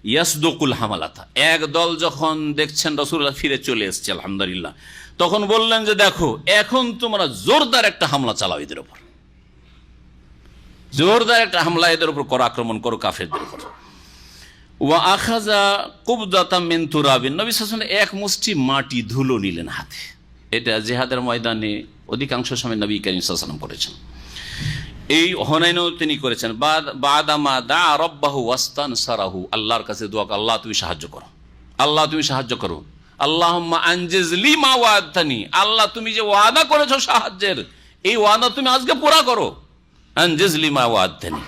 ইয়াসদুকুল হামালাতা, এক দল যখন দেখছেন রাসূলুল্লাহ ফিরে চলে এসেছে আলহামদুলিল্লাহ, তখন বললেন যে দেখো এখন তোমরা জোরদার একটা হামলা চালাও এদের উপর, জোরদার একটা হামলা এদের উপর করো, আক্রমণ করো কাফেরদের উপর। ওয়া আখাযা কুবদাতাম মিন তুরাবিন, নবী সাল্লাল্লাহু আলাইহি ওয়াসাল্লাম এক মুষ্টি মাটি ধুলো নিলেন হাতে। এটা জিহাদের ময়দানে অধিকাংশ সময় নবী করিম সাল্লাল্লাহু আলাইহি ওয়াসাল্লাম করেছেন। এই হুনাইনেও তিনি করেছেন। বাদামা দা রব্বাহু ওয়াস্তানসারাহু, আল্লাহর কাছে দোয়া, আল্লাহ তুমি সাহায্য করো, আল্লাহ তুমি সাহায্য করো। আল্লাহুম্মা আনজিজ লি মা ওয়া'আদতানি, আল্লাহ তুমি যে ওয়াদা করেছো সাহায্যের, এই ওয়াদা তুমি আজকে পুরা করো। আনজিজ লি মা ওয়া'আদতানি,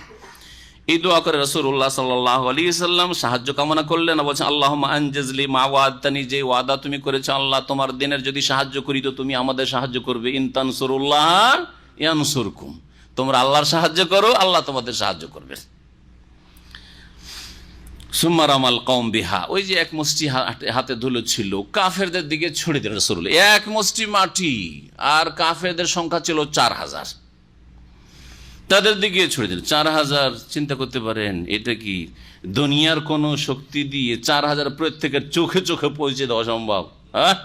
এই দোয়া করে রাসূলুল্লাহ সাল্লাল্লাহু আলাইহি ওয়াসাল্লাম সাহায্য কামনা করলেন। বলছেন আল্লাহুম্মা আনজিজ লি মা ওয়া'আদতানি, যে ওয়াদা তুমি করেছো আল্লাহ তোমার দিনের যদি সাহায্য করি তো তুমি আমাদের সাহায্য করবে। ইন তানসুরুল্লাহ ইয়ানসুরকুম, তোমরা আল্লাহর সাহায্য করো আল্লাহ তোমাদের সাহায্য করবে। সুম্মা রামাল কওম বিহা, ওই যে এক মুষ্টি হাতে ধুলো ছিল কাফেরদের দিকে ছুড়ে দিলেন রাসূলুল্লাহ, এক মুষ্টি মাটি, আর কাফেরদের সংখ্যা ছিল 4000, তাদের দিকে ছুড়ে দিলেন 4000। চিন্তা করতে পারেন এটা কি দুনিয়ার কোন শক্তি দিয়ে 4000 প্রত্যেকের চোখে চোখে পৌঁছে দেওয়া সম্ভব? হ্যাঁ,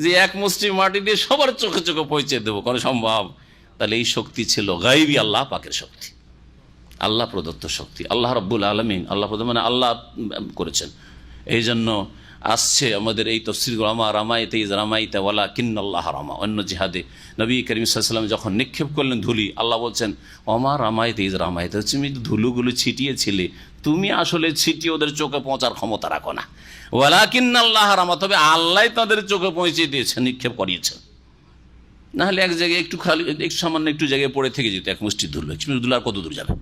যে এক মুষ্টি মাটি দিয়ে সবার চোখে চোখে পৌঁছে দেবো, কোনো সম্ভব? তাহলে এই শক্তি ছিল গায়বী আল্লাহ পাকের শক্তি, আল্লাহ প্রদত্ত শক্তি। আল্লাহ রাব্বুল আলামিন, আল্লাহ প্রদত্ত মানে আল্লাহ করেছেন। এই জন্য আসছে আমাদের এই তাফসীরগুলো, আমা রামাইতা ইয রামাইতা ওয়ালাকিন্নাল্লাহ রামা। অন্য জিহাদে নবী করিম সাল্লাল্লাহু আলাইহি ওয়াসাল্লাম যখন নিক্ষেপ করলেন ধুলি, আল্লাহ বলছেন ওমা রামাইতা ইয রামাইতা, তুমি ধুলোগুলো ছিটিয়েছিলে, তুমি আসলে ছিটিয়ে ওদের চোখে পৌঁছার ক্ষমতা রাখো না। ওয়ালাকিন্নাল্লাহ রামা, তবে আল্লাহ তাদের চোখে পৌঁছে দিয়েছেন, নিক্ষেপ করিয়েছেন। নাহলে এক জায়গায় একটু খালি একটু সামান্য একটু জায়গায় পড়ে থেকে যেত এক মুষ্টি ধুলো, এক মুষ্টি ধুলো আর কত দূর যাবে?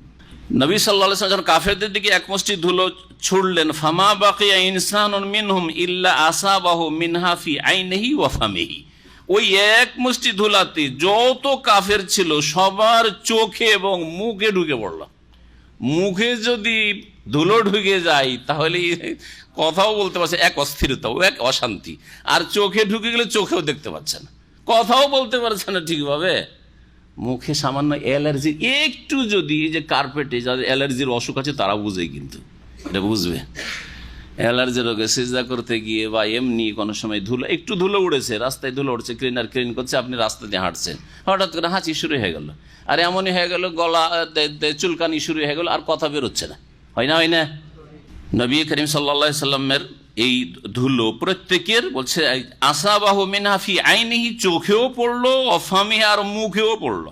নবী সাল্লাল্লাহু আলাইহি ওয়াসাল্লাম যখন কাফেরদের দিকে এক মুষ্টি ধুলো ছুড়লেন, ফামা বাকিয়া ইনসানুন মিনহুম ইল্লা আসাবাহু মিনহা ফি আইনিহি ওয়া ফামিহি, ওই এক মুষ্টি ধুলাতে যত কাফের ছিল সবার চোখে এবং মুখে ঢুকে পড়ল। মুখে যদি ধুলো ঢুকে যায় তাহলে কথাও বলতে পারছে, এক অস্থিরতা, এক অশান্তি। আর চোখে ঢুকে গেলে চোখেও দেখতে পাচ্ছে না, কথাও বলতে পারছে না ঠিকভাবে। মুখে সামান্য অ্যালার্জি একটু, যদি এই যে কার্পেটে যাদের অ্যালার্জির অসুখ আছে তারা বুঝে, কিন্তু এটা বুঝবে। অ্যালার্জি রোগে সিজদা করতে গিয়ে বা এমনি কোনো সময় ধুলো, একটু ধুলো উড়েছে, রাস্তায় ধুলো উড়ছে, ক্লিনার ক্লিন করছে, আপনি রাস্তা দিয়ে হাঁটছেন, হঠাৎ করে হাঁচি শুরু হয়ে গেল, আর এমনই হয়ে গেল গলা চুলকানি শুরু হয়ে গেল, আর কথা বেরোচ্ছে না, হয় না? হয় না? নবী করিম সাল্লাল্লাহু আলাইহি সাল্লামের এই ধুলো প্রত্যেকের বলছে আসাবাহু মিনহা ফি আইনিহি, চোখেও পড়লো, অফামিহি আর মুখেও পড়লো।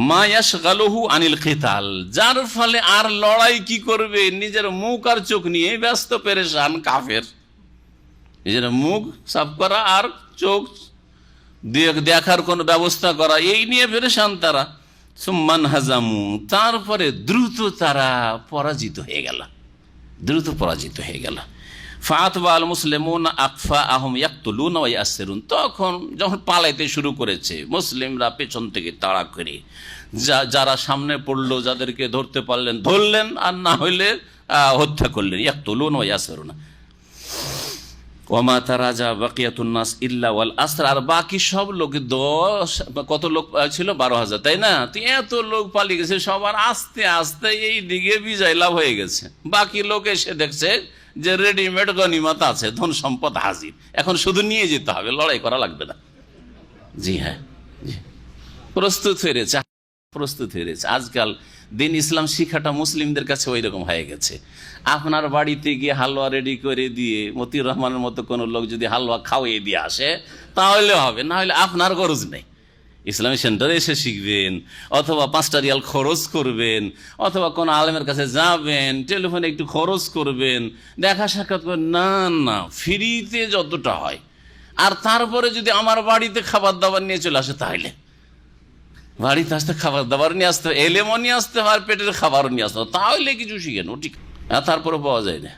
মা ইয়াশগালুহু আনিল কিতাল, যার ফলে আর লড়াই কি করবে, নিজের মুখ আর চোখ নিয়ে ব্যস্ত পেরেশান কাফের। নিজের মুখ সাফ করা আর চোখ দেখার কোন ব্যবস্থা করা, এই নিয়ে পেরেশান তারা। সুম্মান হাজামু, তারপরে দ্রুত তারা পরাজিত হয়ে গেল, দ্রুত পরাজিত হয়ে গেল। ফাতবা আল মুসলিমুন আকফা আহম ইয়াকতুলুন ওয়া ইয়াসিরুন, তখন যখন পালাইতে শুরু করেছে মুসলিমরা পেছন থেকে তাড়া করে, যারা সামনে পড়লো যাদেরকে ধরতে পারলেন ধরলেন, আর না হইলে হত্যা করলেন। ইয়াকতুলুন ওয়া ইয়াসিরুন ওয়ামা তারাজা বাকিয়াতুন নাস ইল্লা ওয়াল আসর, আর বাকি সব লোক কত লোক ছিল? 12,000, তাই না? তো এত লোক পালিয়ে গেছে, সবার আস্তে আস্তে এই দিকে বিজয় লাভ হয়ে গেছে। বাকি লোক এসে দেখছে যে রেডিমেড গনিমত আছে, ধন সম্পদ হাজির, এখন শুধু নিয়ে যেতে হবে, লড়াই করা লাগবে না। জি হ্যাঁ, প্রস্তুত হয়ে রয়েছে, প্রস্তুত হয়ে রয়েছে। আজকাল দিন ইসলাম শিক্ষাটা মুসলিমদের কাছে ওই রকম হয়ে গেছে। আপনার বাড়িতে গিয়ে হালুয়া রেডি করে দিয়ে মতিউর রহমানের মতো কোনো লোক যদি হালুয়া খাওয়াই দিয়ে আসে তাহলে হবে, না হলে আপনার গরজ নেই। ইসলামী সেন্টারে এসে শিখবেন, অথবা 5টা রিয়াল খরচ করবেন, অথবা কোনো আলেমের কাছে যাবেন, টেলিফোনে একটু খরচ করবেন, দেখা সাক্ষাৎ করবেন, না না, ফ্রিতে যতটা হয়। আর তারপরে যদি আমার বাড়িতে খাবার দাবার নিয়ে চলে আসে, তাহলে বাড়িতে আসতে খাবার দাবার নিয়ে আসতে হবে, এলেমও নিয়ে আসতে হবে, আর পেটের খাবারও নিয়ে আসতে হবে, তাহলে কিছু শিখেন। ও ঠিক, তারপরে পাওয়া যায় না।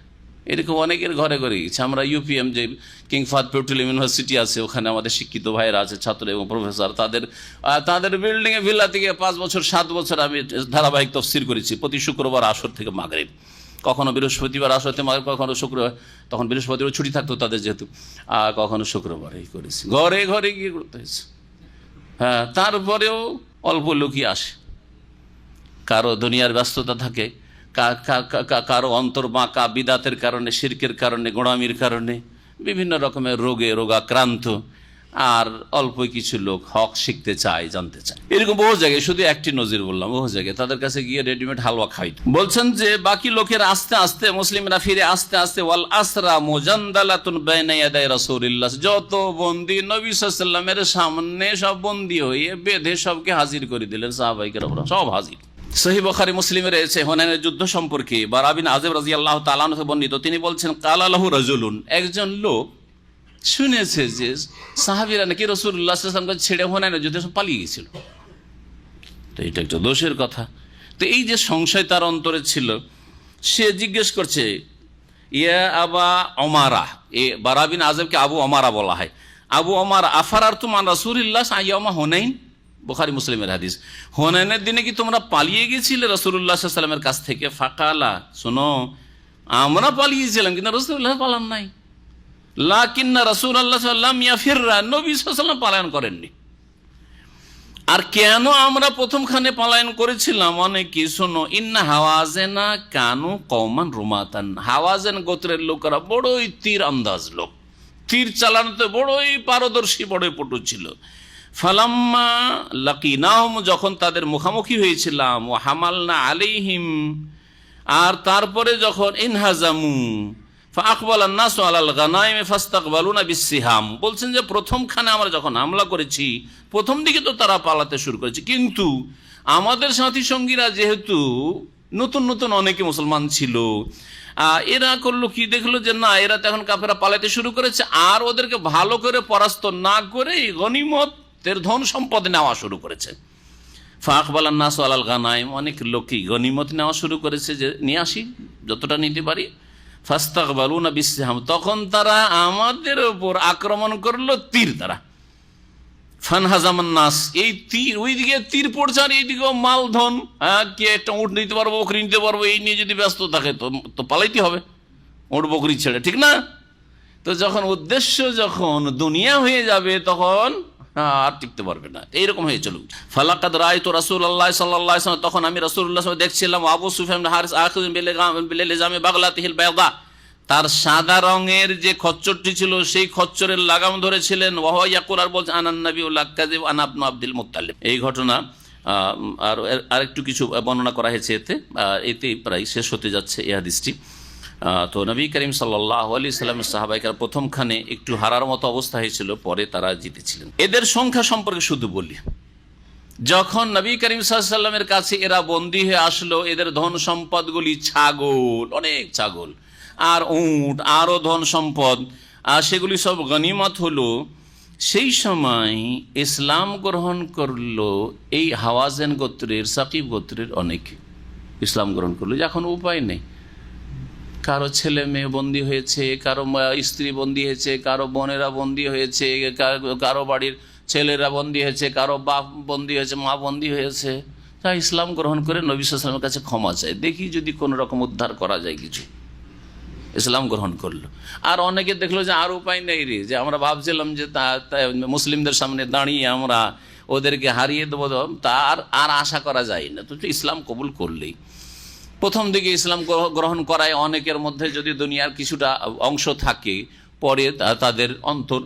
এরকম অনেকের ঘরে ঘরে গেছে। আমরা ইউপিএম যে কিং ফাহাদ পেট্রোলিয়াম ইউনিভার্সিটি আছে, ওখানে আমাদের শিক্ষিত ভাইয়েরা আছে, ছাত্র এবং প্রফেসর, তাদের বিল্ডিংয়ে ভিল্লা থেকে 5 বছর 7 বছর আমি ধারাবাহিক তফসির করেছি, প্রতি শুক্রবার আসর থেকে মাগরিব, কখনো বৃহস্পতিবার আসর থেকে মাগরিব, কখনো শুক্রবার, তখন বৃহস্পতিবার ছুটি থাকতো তাদের যেহেতু, আর কখনো শুক্রবার এই করেছি, ঘরে ঘরে গিয়ে করতে হয়েছে। হ্যাঁ, তারপরেও অল্প লোকই আসে, কারো দুনিয়ার ব্যস্ততা থাকে, কারো অন্তর বাঁকা বিদাতের কারণে, শিরকের কারণে, গোঁড়ামির কারণে, বিভিন্ন রকমের রোগাক্রান্ত, আর অল্প কিছু লোক হক শিখতে চায়, জানতে চায়। এরকম বহু জায়গায়, শুধু একটি নজির বললাম, বহু জায়গায় তাদের কাছে গিয়ে রেডিমেড হালুয়া খাই। বলছেন যে বাকি লোকের আস্তে আস্তে, মুসলিমরা ফিরে আস্তে আস্তে, ওয়াল আসরা মুজান্দালাতুন বাইনা ইয়াদাই রাসূলিল্লাহ, যত বন্দী নবী সাল্লাল্লাহু আলাইহি ওয়াসাল্লামের সামনে সব বন্দী হয়ে বেঁধে সবকে হাজির করে দিলেন। সাহাবায়ে কেরামরা সব হাজির। সহিহ বুখারী মুসলিমে রয়েছে হুনাইনের যুদ্ধ সম্পর্কে বারা বিন আযিব রাদিয়াল্লাহু তাআলা আনহু বর্ণিত, তিনি বলছেন, কালা লাহু রাজুলুন, একজন লোক শুনেছে যে সাহাবীরা নাকি রাসূলুল্লাহ সাল্লাল্লাহু আলাইহি ওয়াসাল্লামকে ছেড়ে হুনাইনের যুদ্ধে পালিয়ে গেছিল। তো এটা একটা দোষের কথা। তো এই যে সংশয় তার অন্তরে ছিল, সে জিজ্ঞেস করছে, ইয়া আবা ওমারা, এ বারা বিন আযিবকে আবু ওমারা বলা হয়, আবু ওমারা, আফারারতুম আন রাসূলিল্লাহ ইয়াউমা হুনাইন, বুখারী মুসলিমের হাদিস, হুনাইনের দিনে কি তোমরা পালিয়ে গেছিলে রাসূলুল্লাহ সাল্লাল্লাহু আলাইহি ওয়াসাল্লামের কাছ থেকে? ফাকালা, শোনো, আমরা পালিয়েছিলাম কিন্তু রাসূলুল্লাহ পালান নাই। লাকিন্না রাসূলুল্লাহ সাল্লাল্লাহু ইয়াফিররা, নবী সাল্লাল্লাহু আলাইহি ওয়াসাল্লাম পলায়ন করেননি। আর কেন আমরা প্রথমখানে পলায়ন করেছিলাম? অনেকে শোনো, ইন্না হাওয়াজেনা কানু কওমান রুমাতান, হাওয়াজেন গোত্রের লোকেরা বড়ই তীর আন্দাজ লোক, তীর চালানোতে বড়ই পারদর্শী, বড়ই পটু ছিল। ফালাম্মা লাকিনাহুম, যখন তাদের মুখামুখি হয়েছিলাম, ও হামালনা আলাইহিম, আর তারপরে যখন ইনহাজামু ফাআকবালান নাসু আলাল গানাইম ফাস্তাকবালুনা বিসসিহাম, বলছেন যে প্রথমখানে আমরা যখন হামলা করেছি, প্রথম দিকে তো তারা পালাতে শুরু করেছে, কিন্তু আমাদের সাথী সঙ্গীরা যেহেতু নতুন নতুন অনেকে মুসলমান ছিল, এরা করলো কি, দেখলো যে না, এরা তো এখন কাফেরা পালাতে শুরু করেছে, আর ওদেরকে ভালো করে পরাস্ত না করে গনিমতের ধন সম্পদ নেওয়া শুরু করেছে। ফাআকবালান নাসু আলাল গানাইম, অনেক লোকই গনিমত নেওয়া শুরু করেছে, যে নিয়ে আসি যতটা নিতে পারি। ফাস্তাকবালুনা বিসসিহাম, তখন তারা আমাদের উপর আক্রমণ করলো তীর দ্বারা। ফানহাজামান নাস, এই তীর, ওইদিকে তীর পড়ছে আর এইদিকেও মালধন, কে একটা উট নিতে পারবো, বকরি নিতে পারবো, এই নিয়ে যদি ব্যস্ত থাকে তো পালাইতে হবে উট বকরি ছেড়ে, ঠিক না? তো যখন উদ্দেশ্য যখন দুনিয়া হয়ে যাবে, তখন আর টিকতে পারবে না, এইরকম হয়ে চলুক। ফালাকাদ রাআইতু রাসূলুল্লাহ সাল্লাল্লাহু আলাইহি ওয়াসাল্লাম, তখন আমি রাসূলুল্লাহ সাল্লাল্লাহু আলাইহি ওয়াসাল্লাম দেখছিলাম, আবু সুফিয়ান বিন হারিস আখিযুন বিলিজামি বাগলাতিহিল বাইদা, তার সাদা রঙের যে খচ্চরটি ছিল সেই খচ্চরের লাগাম ধরেছিলেন। ওয়া ইয়াকুল, আর বলছেন, আনান নাবিয়ুল কাযিব আনা ইবনু আব্দুল মুত্তালিব। এই ঘটনা আর আরেকটু কিছু বর্ণনা করা হয়েছে এতে প্রায় শেষ হতে যাচ্ছে এই হাদিসটি। তো নবী করিম সাল্লাল্লাহু আলাইহি সাল্লামের সাহাবায়ে প্রথমখানে একটু হারার মতো অবস্থা হয়েছিল, পরে তারা জিতেছিলেন। এদের সংখ্যা সম্পর্কে শুধু বলি, যখন নবী করিম সাল্লাল্লাহু আলাইহি সাল্লামের কাছে এরা বন্দী হয়ে আসলো, এদের ধন সম্পদগুলি ছাগল, অনেক ছাগল আর উট, আরও ধন সম্পদ, আর সেগুলি সব গনিমত হলো। সেই সময় ইসলাম গ্রহণ করলো এই হাওয়াজেন গোত্রের, সাকিব গোত্রের অনেক ইসলাম গ্রহণ করলো। এখন উপায় নেই, কারো ছেলে মেয়ে বন্দী হয়েছে, কারো স্ত্রী বন্দী হয়েছে, কারো বোনেরা বন্দী হয়েছে, কারো বাড়ির ছেলেরা বন্দী হয়েছে, কারো বাপ বন্দী হয়েছে, মা বন্দী হয়েছে। তা ইসলাম গ্রহণ করে নবী সাল্লাল্লাহু আলাইহি ওয়াসাল্লামের কাছে ক্ষমা চায়, দেখি যদি কোনো রকম উদ্ধার করা যায় কিছু। ইসলাম গ্রহণ করলো। আর অনেকে দেখলো যে আর উপায় নেই রে, যে আমরা ভাবছিলাম যে মুসলিমদের সামনে দাঁড়িয়ে আমরা ওদেরকে হারিয়ে দেবো, তার আর আশা করা যায় না। তো ইসলাম কবুল করলেই, প্রথম দিকে ইসলাম গ্রহণ করায় অনেকের মধ্যে যদি দুনিয়ার কিছুটা অংশ থাকে, পরে তাদের অন্তর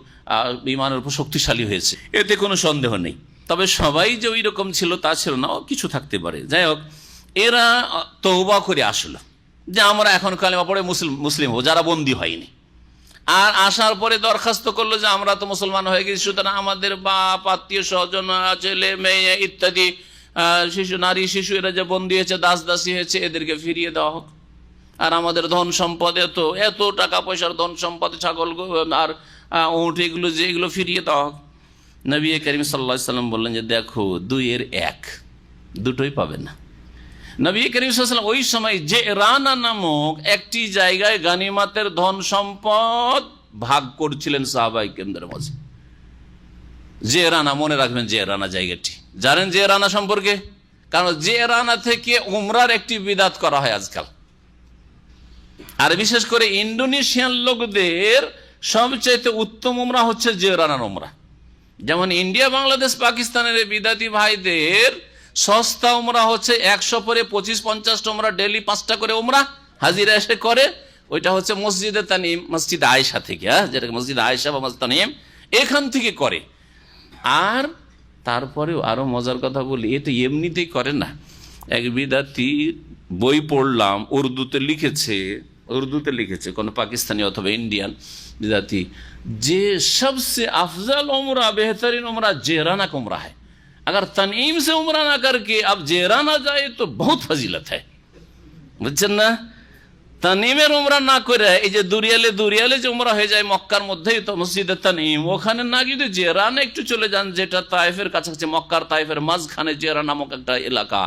ঈমানের উপর শক্তিশালী হয়েছে, এতে কোনো সন্দেহ নেই। তবে সবাই যে ওই রকম ছিল তা ছিল না, কিছু থাকতে পারে। যাই হোক, এরা তওবা করে আসলো যে আমরা এখন কালেমা পড়ে মুসলিম হবো, যারা বন্দী হয়নি। আর আসার পরে দরখাস্ত করলো যে আমরা তো মুসলমান হয়ে গেছি, সুতরাং আমাদের বাপ, আত্মীয় স্বজন, ছেলে মেয়ে ইত্যাদি শিশু, নারী শিশু, এরা যে বন্দী হয়েছে, দাসী হয়েছে, এদেরকে ফিরিয়ে দেওয়া হোক। আর আমাদের ধন সম্পদ, এত টাকা পয়সার ধন সম্পদ, ছাগল আর উট, এগুলো যেগুলো ফিরিয়ে দেওয়া হোক। নবী করিম সাল্লাল্লাহু আলাইহি ওয়াসাল্লাম বললেন যে দেখো, 2-এর 1, দুটোই পাবে না। নবী করিম সাল্লাল্লাহু আলাইহি ওয়াসাল্লাম ওই সময় জেরানা নামক একটি জায়গায় গানিমাতের ধন সম্পদ ভাগ করছিলেন সাহাবায়ে কেরামদের মাঝে। জেরানা, মনে রাখবেন জেরানা জায়গাটি, জানেন জেরানা সম্পর্কে? কারণ জেরানা থেকে উমরার একটি বিদাত করা হয় আজকাল, আর বিশেষ করে ইন্দোনেশিয়ান লোকদের সবচাইতে উত্তম উমরা হচ্ছে জেরানার উমরা। যেমন ইন্ডিয়া, বাংলাদেশ, পাকিস্তানের বিদাতি ভাইদের সস্তা উমরা হচ্ছে 100 পরে 25-50 উমরা ডেলি 5টা করে উমরা হাজিরা এসে করে, ওইটা হচ্ছে মসজিদে তানিম, মসজিদ আয়েশা থেকে, যেটা মসজিদ আয়েশা বা মসজিদ তানিম এখান থেকে করে। আর তারপরেও আরো মজার কথা বলি, এ তো এমনিতেই করে না। এক বিদাতি বই পড়লাম, উর্দুতে লিখেছে কোন পাকিস্তানি অথবা ইন্ডিয়ান বিদাতি, যে सबसे अफजल उम्रा बेहतरीन उम्रा जेराना का उम्रा है, अगर तनीम से उम्रा ना करके अब जेराना जाए तो बहुत फजीलत है। বুঝছেন না? তানিমের উমরা না করে এই যে দুরিয়ালে যে উমরা হয়ে যায় মক্কার মধ্যেই তো মসজিদে তানিম, ওখানে না যদি জেরানা একটু চলে যান, যেটা তায়েফের কাছাকাছি, মক্কার তায়েফের মাঝখানে জেরা নামক একটা এলাকা,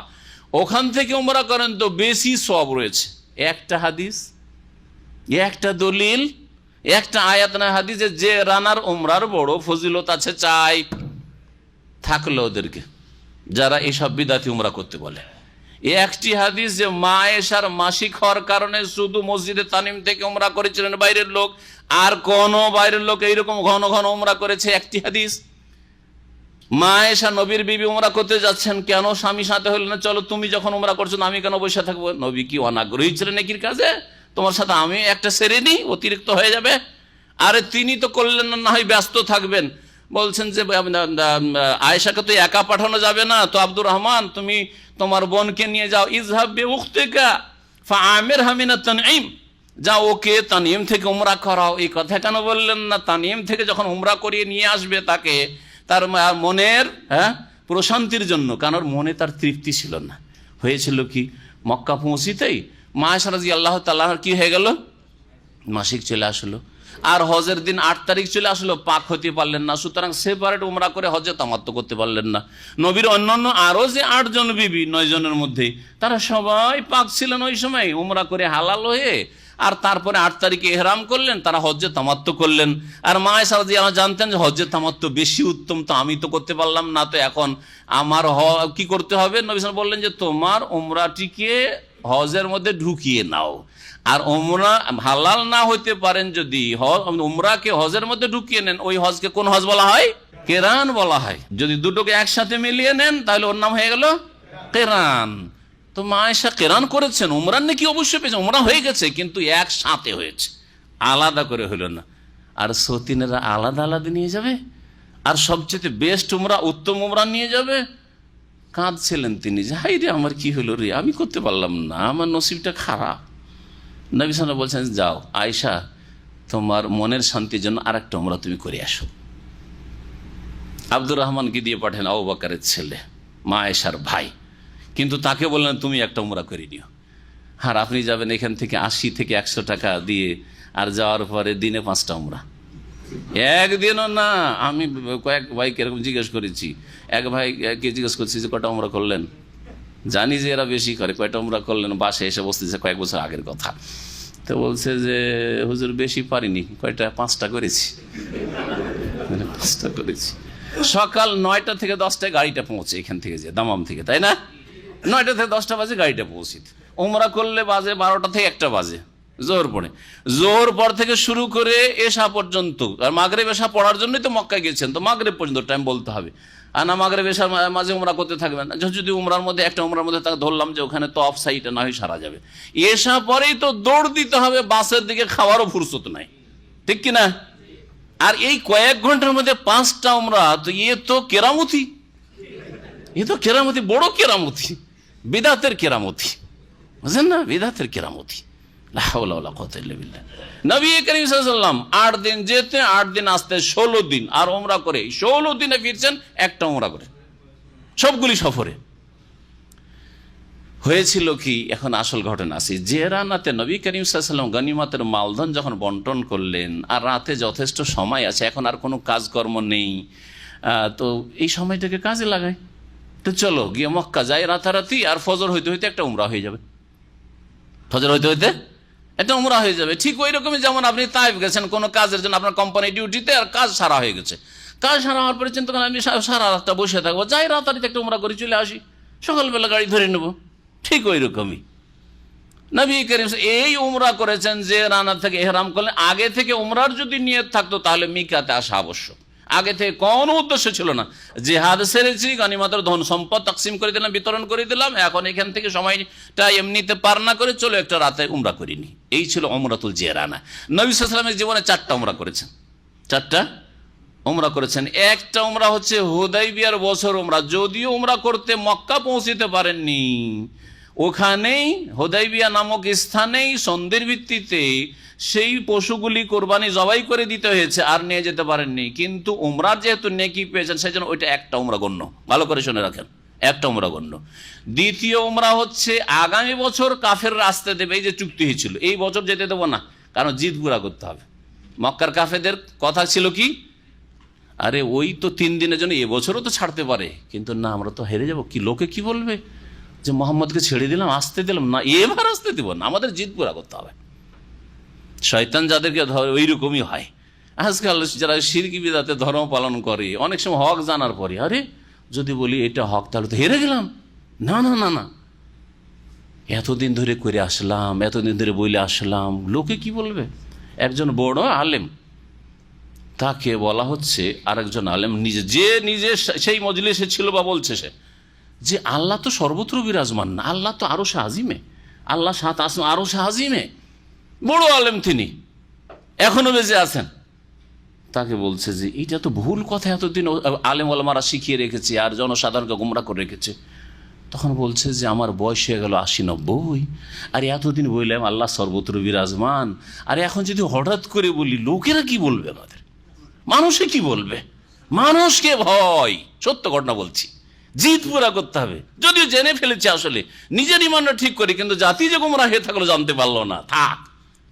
ওখান থেকে উমরা করেন তো বেশি সওয়াব রয়েছে। একটা হাদিস, একটা দলিল, একটা আয়াত না হাদিসে যে রানার উমরার বড় ফজিলত আছে চাই থাকলো ওদেরকে, যারা এইসব বিদাতি উমরা করতে বলে। একটি হাদিস যে মা আয়েশার মাসিক হওয়ার কারণে শুধু মসজিদে তানিম থেকে উমরা করেছিলেন বাইরের লোক, আর কোন বাইরের লোক এইরকম ঘন ঘন উমরা করেছে, একটি হাদিস। মা আয়েশা নবীর বিবি উমরা করতে যাচ্ছেন, কেন স্বামী সাথে হলেন না, চলো তুমি যখন উমরা করছো আমি কেন বসে থাকবো? নবী কি অনাগ্রহী ছিলেন নেকির কাজে? তোমার সাথে আমি একটা সেরে নিই, অতিরিক্ত হয়ে যাবে। আরে তিনি তো করলেন না, হয় ব্যস্ত থাকবেন। বলছেন যে আয়েশাকে তো একা পাঠানো যাবে না, তো আব্দুর রহমান তুমি তোমার বোনকে নিয়ে যাও, ইজহাব বিউখতিকা ফাআমিরহা মিনাত তানঈম, যাও ওকে তানিম থেকে উমরা করাও। এই কথা কেন বললেন না? তানিম থেকে যখন উমরা করিয়ে নিয়ে আসবে তাকে, তার মনের প্রশান্তির জন্য, কারণ ওর মনে তার তৃপ্তি ছিল না। হয়েছিল কি, মক্কা পৌঁছিতেই মা আয়েশা রাদিয়াল্লাহু তাআলা কি হয়ে গেল, মাসিক চলে আসলো। আর হজের দিন 8 তারিখ চলে আসলো, পাক হতে পারলেন না, সুতরাং সেপারেট উমরা করে হজে তামাত্তু করতে পারলেন না। নবীর অন্যান্য আরো যে 8 জন বিবি 9 জনের মধ্যে, তারা সবাই পাক ছিলেন ওই সময়, উমরা করে হালাল হয়ে, আর তারপরে 8 তারিখে ইহরাম করলেন, তারা হজ্জে তামাত্তু করলেন। আর মা আয়েশা রাদিয়াল্লাহু জানতেন যে হজ্জে তামাত্তু বেশি উত্তম, তো আমি তো করতে পারলাম না, তো এখন আমার কি করতে হবে? নবী সাল্লাল্লাহু বললেন যে তোমার উমরাটিকে হজের মধ্যে ঢুকিয়ে নাও, আর উমরা হালাল না হইতে পারেন যদি উমরাকে হজের মধ্যে ঢুকিয়ে নেন, ওই হজকে কোন হজ বলা হয়? কেরান বলা হয়। যদি দুটোকে একসাথে মিলিয়ে নেন তাহলে ওর নাম হয়ে গেল কেরান। তো মা আয়েশা কেরান করেছেন, উমরার নাকি অবশ্যই পেয়েছেন, উমরা হয়ে গেছে কিন্তু একসাথে হয়েছে, আলাদা করে হইল না। আর সতীনেরা আলাদা আলাদা নিয়ে যাবে, আর সবচেয়ে বেস্ট উমরা, উত্তম উমরা নিয়ে যাবে। কাঁদছিলেন তিনি যে হাই রে, আমার কি হলো রে, আমি করতে পারলাম না, আমার নসিবটা খারাপ। নবী সাল্লাল্লাহু আলাইহি ওয়াসাল্লাম বলছেন, যাও আয়েশা, তোমার মনের শান্তির জন্য আরেকটা উমরা তুমি করে আসো। আব্দুর রহমানকে দিয়ে পাঠান, আবু বকরের ছেলে, মা আয়েশার ভাই, কিন্তু তাকে বললেন তুমি একটা উমরা করে নিও। আর আপনি যাবেন এখান থেকে 80 থেকে 100 টাকা দিয়ে, আর যাওয়ার পরে দিনে 5টা উমরা, একদিনও না। আমি কয়েক ভাইকে এরকম জিজ্ঞেস করেছি, এক ভাইকে জিজ্ঞেস করছি যে কটা উমরা করলেন, জানি যে এরা বেশি করে, কয়টা উমরা করলেন, বাসায় এসে বসতেছে, কয়েক বছর আগের কথা। তো বলছে যে হুজুর বেশি পারিনি, কয়টা 5টা করেছি, 5টা করেছি। সকাল 9টা থেকে 10টায় গাড়িটা পৌঁছে এখান থেকে, যে দামাম থেকে, তাই না? 9টা থেকে 10টা বাজে গাড়িটা পৌঁছে। উমরা করলে বাজে 12টা থেকে 1টা বাজে, জোহর পড়ে। জোহর পর থেকে শুরু করে এশা পর্যন্ত, আর মাগরিব এশা পড়ার জন্যই তো মক্কা গেছেন, তো মাগরিব পর্যন্ত টাইম বলতে হবে। আর না মাগরিব এশার মাঝে উমরা করতে থাকবেন, যদি উমরার মধ্যে একটা উমরার মধ্যে তাকে ধরলাম যে ওখানে তো অফ সাইডে না হয় সারা যাবে, এশা পরেই তো দৌড় দিতে হবে, বাসের দিকে খাওয়ারও ফুরসত নাই, ঠিক কিনা? আর এই কয়েক ঘন্টার মধ্যে 5টা উমরা, তো তো কেরামতি, তো কেরামতি, বড় কেরামতি, বিদাতের কেরামতি, বুঝলেন না? বিদাতের কেরামতি। নবী করিম সাল্লাল্লাহু আলাইহি ওয়াসাল্লাম 8 দিন যেতে 8 দিন আসতে 16 দিন, আর উমরা করে 16 দিনে ফিরছেন একটা উমরা করে, সবগুলি সফরে। হয়েছিল কি, এখন আসল ঘটনা আছে। যে রানাতে নবী করিম সাল্লাল্লাহু আলাইহি ওয়াসাল্লাম গনিমতের মালধন যখন বন্টন করলেন, আর রাতে যথেষ্ট সময় আছে, এখন আর কোনো কাজকর্ম নেই, তো এই সময়টাকে কাজে লাগায়। তো চলো গিয়ে মক্কা যাই রাতারাতি, আর ফজর হইতে হইতে একটা উমরা হয়ে যাবে, ফজর হইতে হইতে একটা উমরা হয়ে যাবে। ঠিক ওই রকমই যেমন আপনি তাইফ গেছেন কোনো কাজের জন্য, আপনার কোম্পানি ডিউটিতে, আর কাজ সারা হয়ে গেছে, কাজ সারা হওয়ার পরে চিন্তা করেন আমি সারা রাতটা বসে থাকবো, যাই রাতারাতি একটা উমরা করে চলে আসি, সকালবেলা গাড়ি ধরে নেবো। ঠিক ওই রকমই নবী করিম এই উমরা করেছেন যে রানা থেকে ইহরাম করলেন। আগে থেকে উমরার যদি নিয়ত থাকতো তাহলে মিকাতে আসা আবশ্যক, আগে থেকে কোনো উদ্দেশ্য ছিল না। জিহাদ সেরেছি, গনিমতের ধন সম্পদ তাকসিম করে দিলাম, বিতরণ করে দিলাম, এখন এখান থেকে সময়টা এমনিতে পার না করে চলো একটা রাতে উমরা করিনি। এই ছিল উমরাতুল জিরানা। নবী সাল্লাল্লাহু আলাইহি ওয়াসাল্লামের জীবনে 4টা উমরা করেছেন, 4টা উমরা করেছেন। একটা উমরা হচ্ছে হুদাইবিয়ার বছর উমরা, যদিও উমরা করতে মক্কা পৌঁছিতে পারেননি, ওখানেই হুদাইবিয়া নামক স্থানেই সন্ধির ভিত্তিতে সেই পশুগুলি কোরবানি জবাই করে দিতে হয়েছে, আর নিয়ে যেতে পারেননি। কিন্তু উমরার যেহেতু নেকি পেয়েছেন সেই জন্য ওইটা একটা উমরা গণ্য। ভালো করে শুনে রাখেন, একটা উমরা গণ্য। দ্বিতীয় উমরা হচ্ছে আগামী বছর কাফের রাস্তা দেবে, এই যে চুক্তি হয়েছিল এই বছর যেতে দেবো না, কারণ জিদ পুরা করতে হবে। মক্কার কাফেরদের কথা ছিল কি, আরে ওই তো 3 দিনের জন্য এবছরও তো ছাড়তে পারে, কিন্তু না আমরা তো হেরে যাব, কি লোকে কি বলবে যে মোহাম্মদকে ছেড়ে দিলাম, আসতে দিলাম না, এবার আসতে দিব না, আমাদের জিদ পুরা করতে হবে। শয়তান যাদেরকে ধরে ওই রকমই হয়। আজকাল যারা শিরকি বিদাতে ধর্ম পালন করে, অনেক সময় হক জানার পরে আরে যদি বলি এটা হক তাহলে তো হেরে গেলাম, না না না না, এতদিন ধরে করে আসলাম, এতদিন ধরে বলে আসলাম, লোকে কি বলবে। একজন বড় আলেম, তাকে বলা হচ্ছে আরেকজন আলেম নিজে সেই মজলিসে ছিল বা বলছে সে যে আল্লাহ তো সর্বত্র বিরাজমান না, আল্লাহ তো আরো আজিমে, আল্লাহ 7 আসমান আরো আজিমে। বড় আলেম তিনি, এখনো বেঁচে আছেন। তাকে বলছে যে এটা তো ভুল কথা, এতদিন আলেম ওলামারা শিখিয়ে রেখেছে আর জনসাধারণকে গুমরাহ করে রেখেছে। তখন বলছে যে আমার বয়স হয়ে গেল 80-90, আর এতদিন বললাম আল্লাহ সর্বত্র বিরাজমান, আর এখন যদি হঠাৎ করে বলি লোকেরা কি বলবে, আমাদের মানুষে কি বলবে, মানুষকে ভয়। সত্য ঘটনা বলছি, জিদ পুরা করতে হবে। যদিও জেনে ফেলেছি আসলে নিজের ইমানটা ঠিক করি, কিন্তু জাতি যে গুমরাহ হয়ে থাকলো জানতে পারলো না, থাক,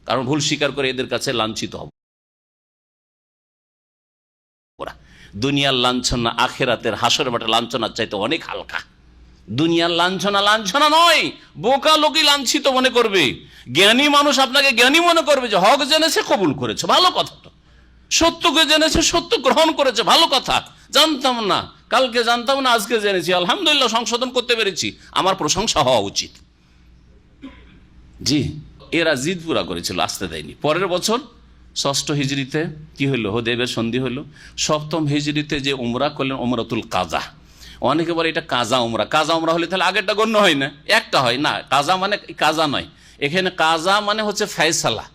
কারণ ভুল স্বীকার করে এদের কাছে লাঞ্ছিত হব। দুনিয়ার লাঞ্ছনা আখেরাতের হাসর মাঠে লাঞ্ছনার চাইতে অনেক হালকা। দুনিয়ার লাঞ্ছনা নয়, বোকা লোকই লাঞ্ছিত মনে করবে। জ্ঞানী মানুষ আপনাকে জ্ঞানী মনে করবে যে হক জেনেছে, কবুল করেছে, ভালো কথা। তো সত্যকে জেনেছে, সত্য গ্রহণ করেছে, ভালো কথা। জানতাম না, কালকে জানতাম না, আজকে জেনেছি, আলহামদুলিল্লাহ সংশোধন করতে পেরেছি, আমার প্রশংসা হওয়া উচিত। জি, এরা জিদ পুরা করেছিল, আসতে দেয়নি। পরের বছর 6ষ্ঠ হিজরিতে কি হইল, হুদাইবিয়ার সন্ধি হইল। 7ম হিজরিতে যে উমরা করলেন উমরাতুল কাজা। অনেকে বলে এটা কাজা উমরা, কাজা উমরা হলে তাহলে আগেরটা গণ্য হয় না, একটা হয় না। কাজা মানে কাজা নয়, এখানে কাজা মানে হচ্ছে ফয়সালা।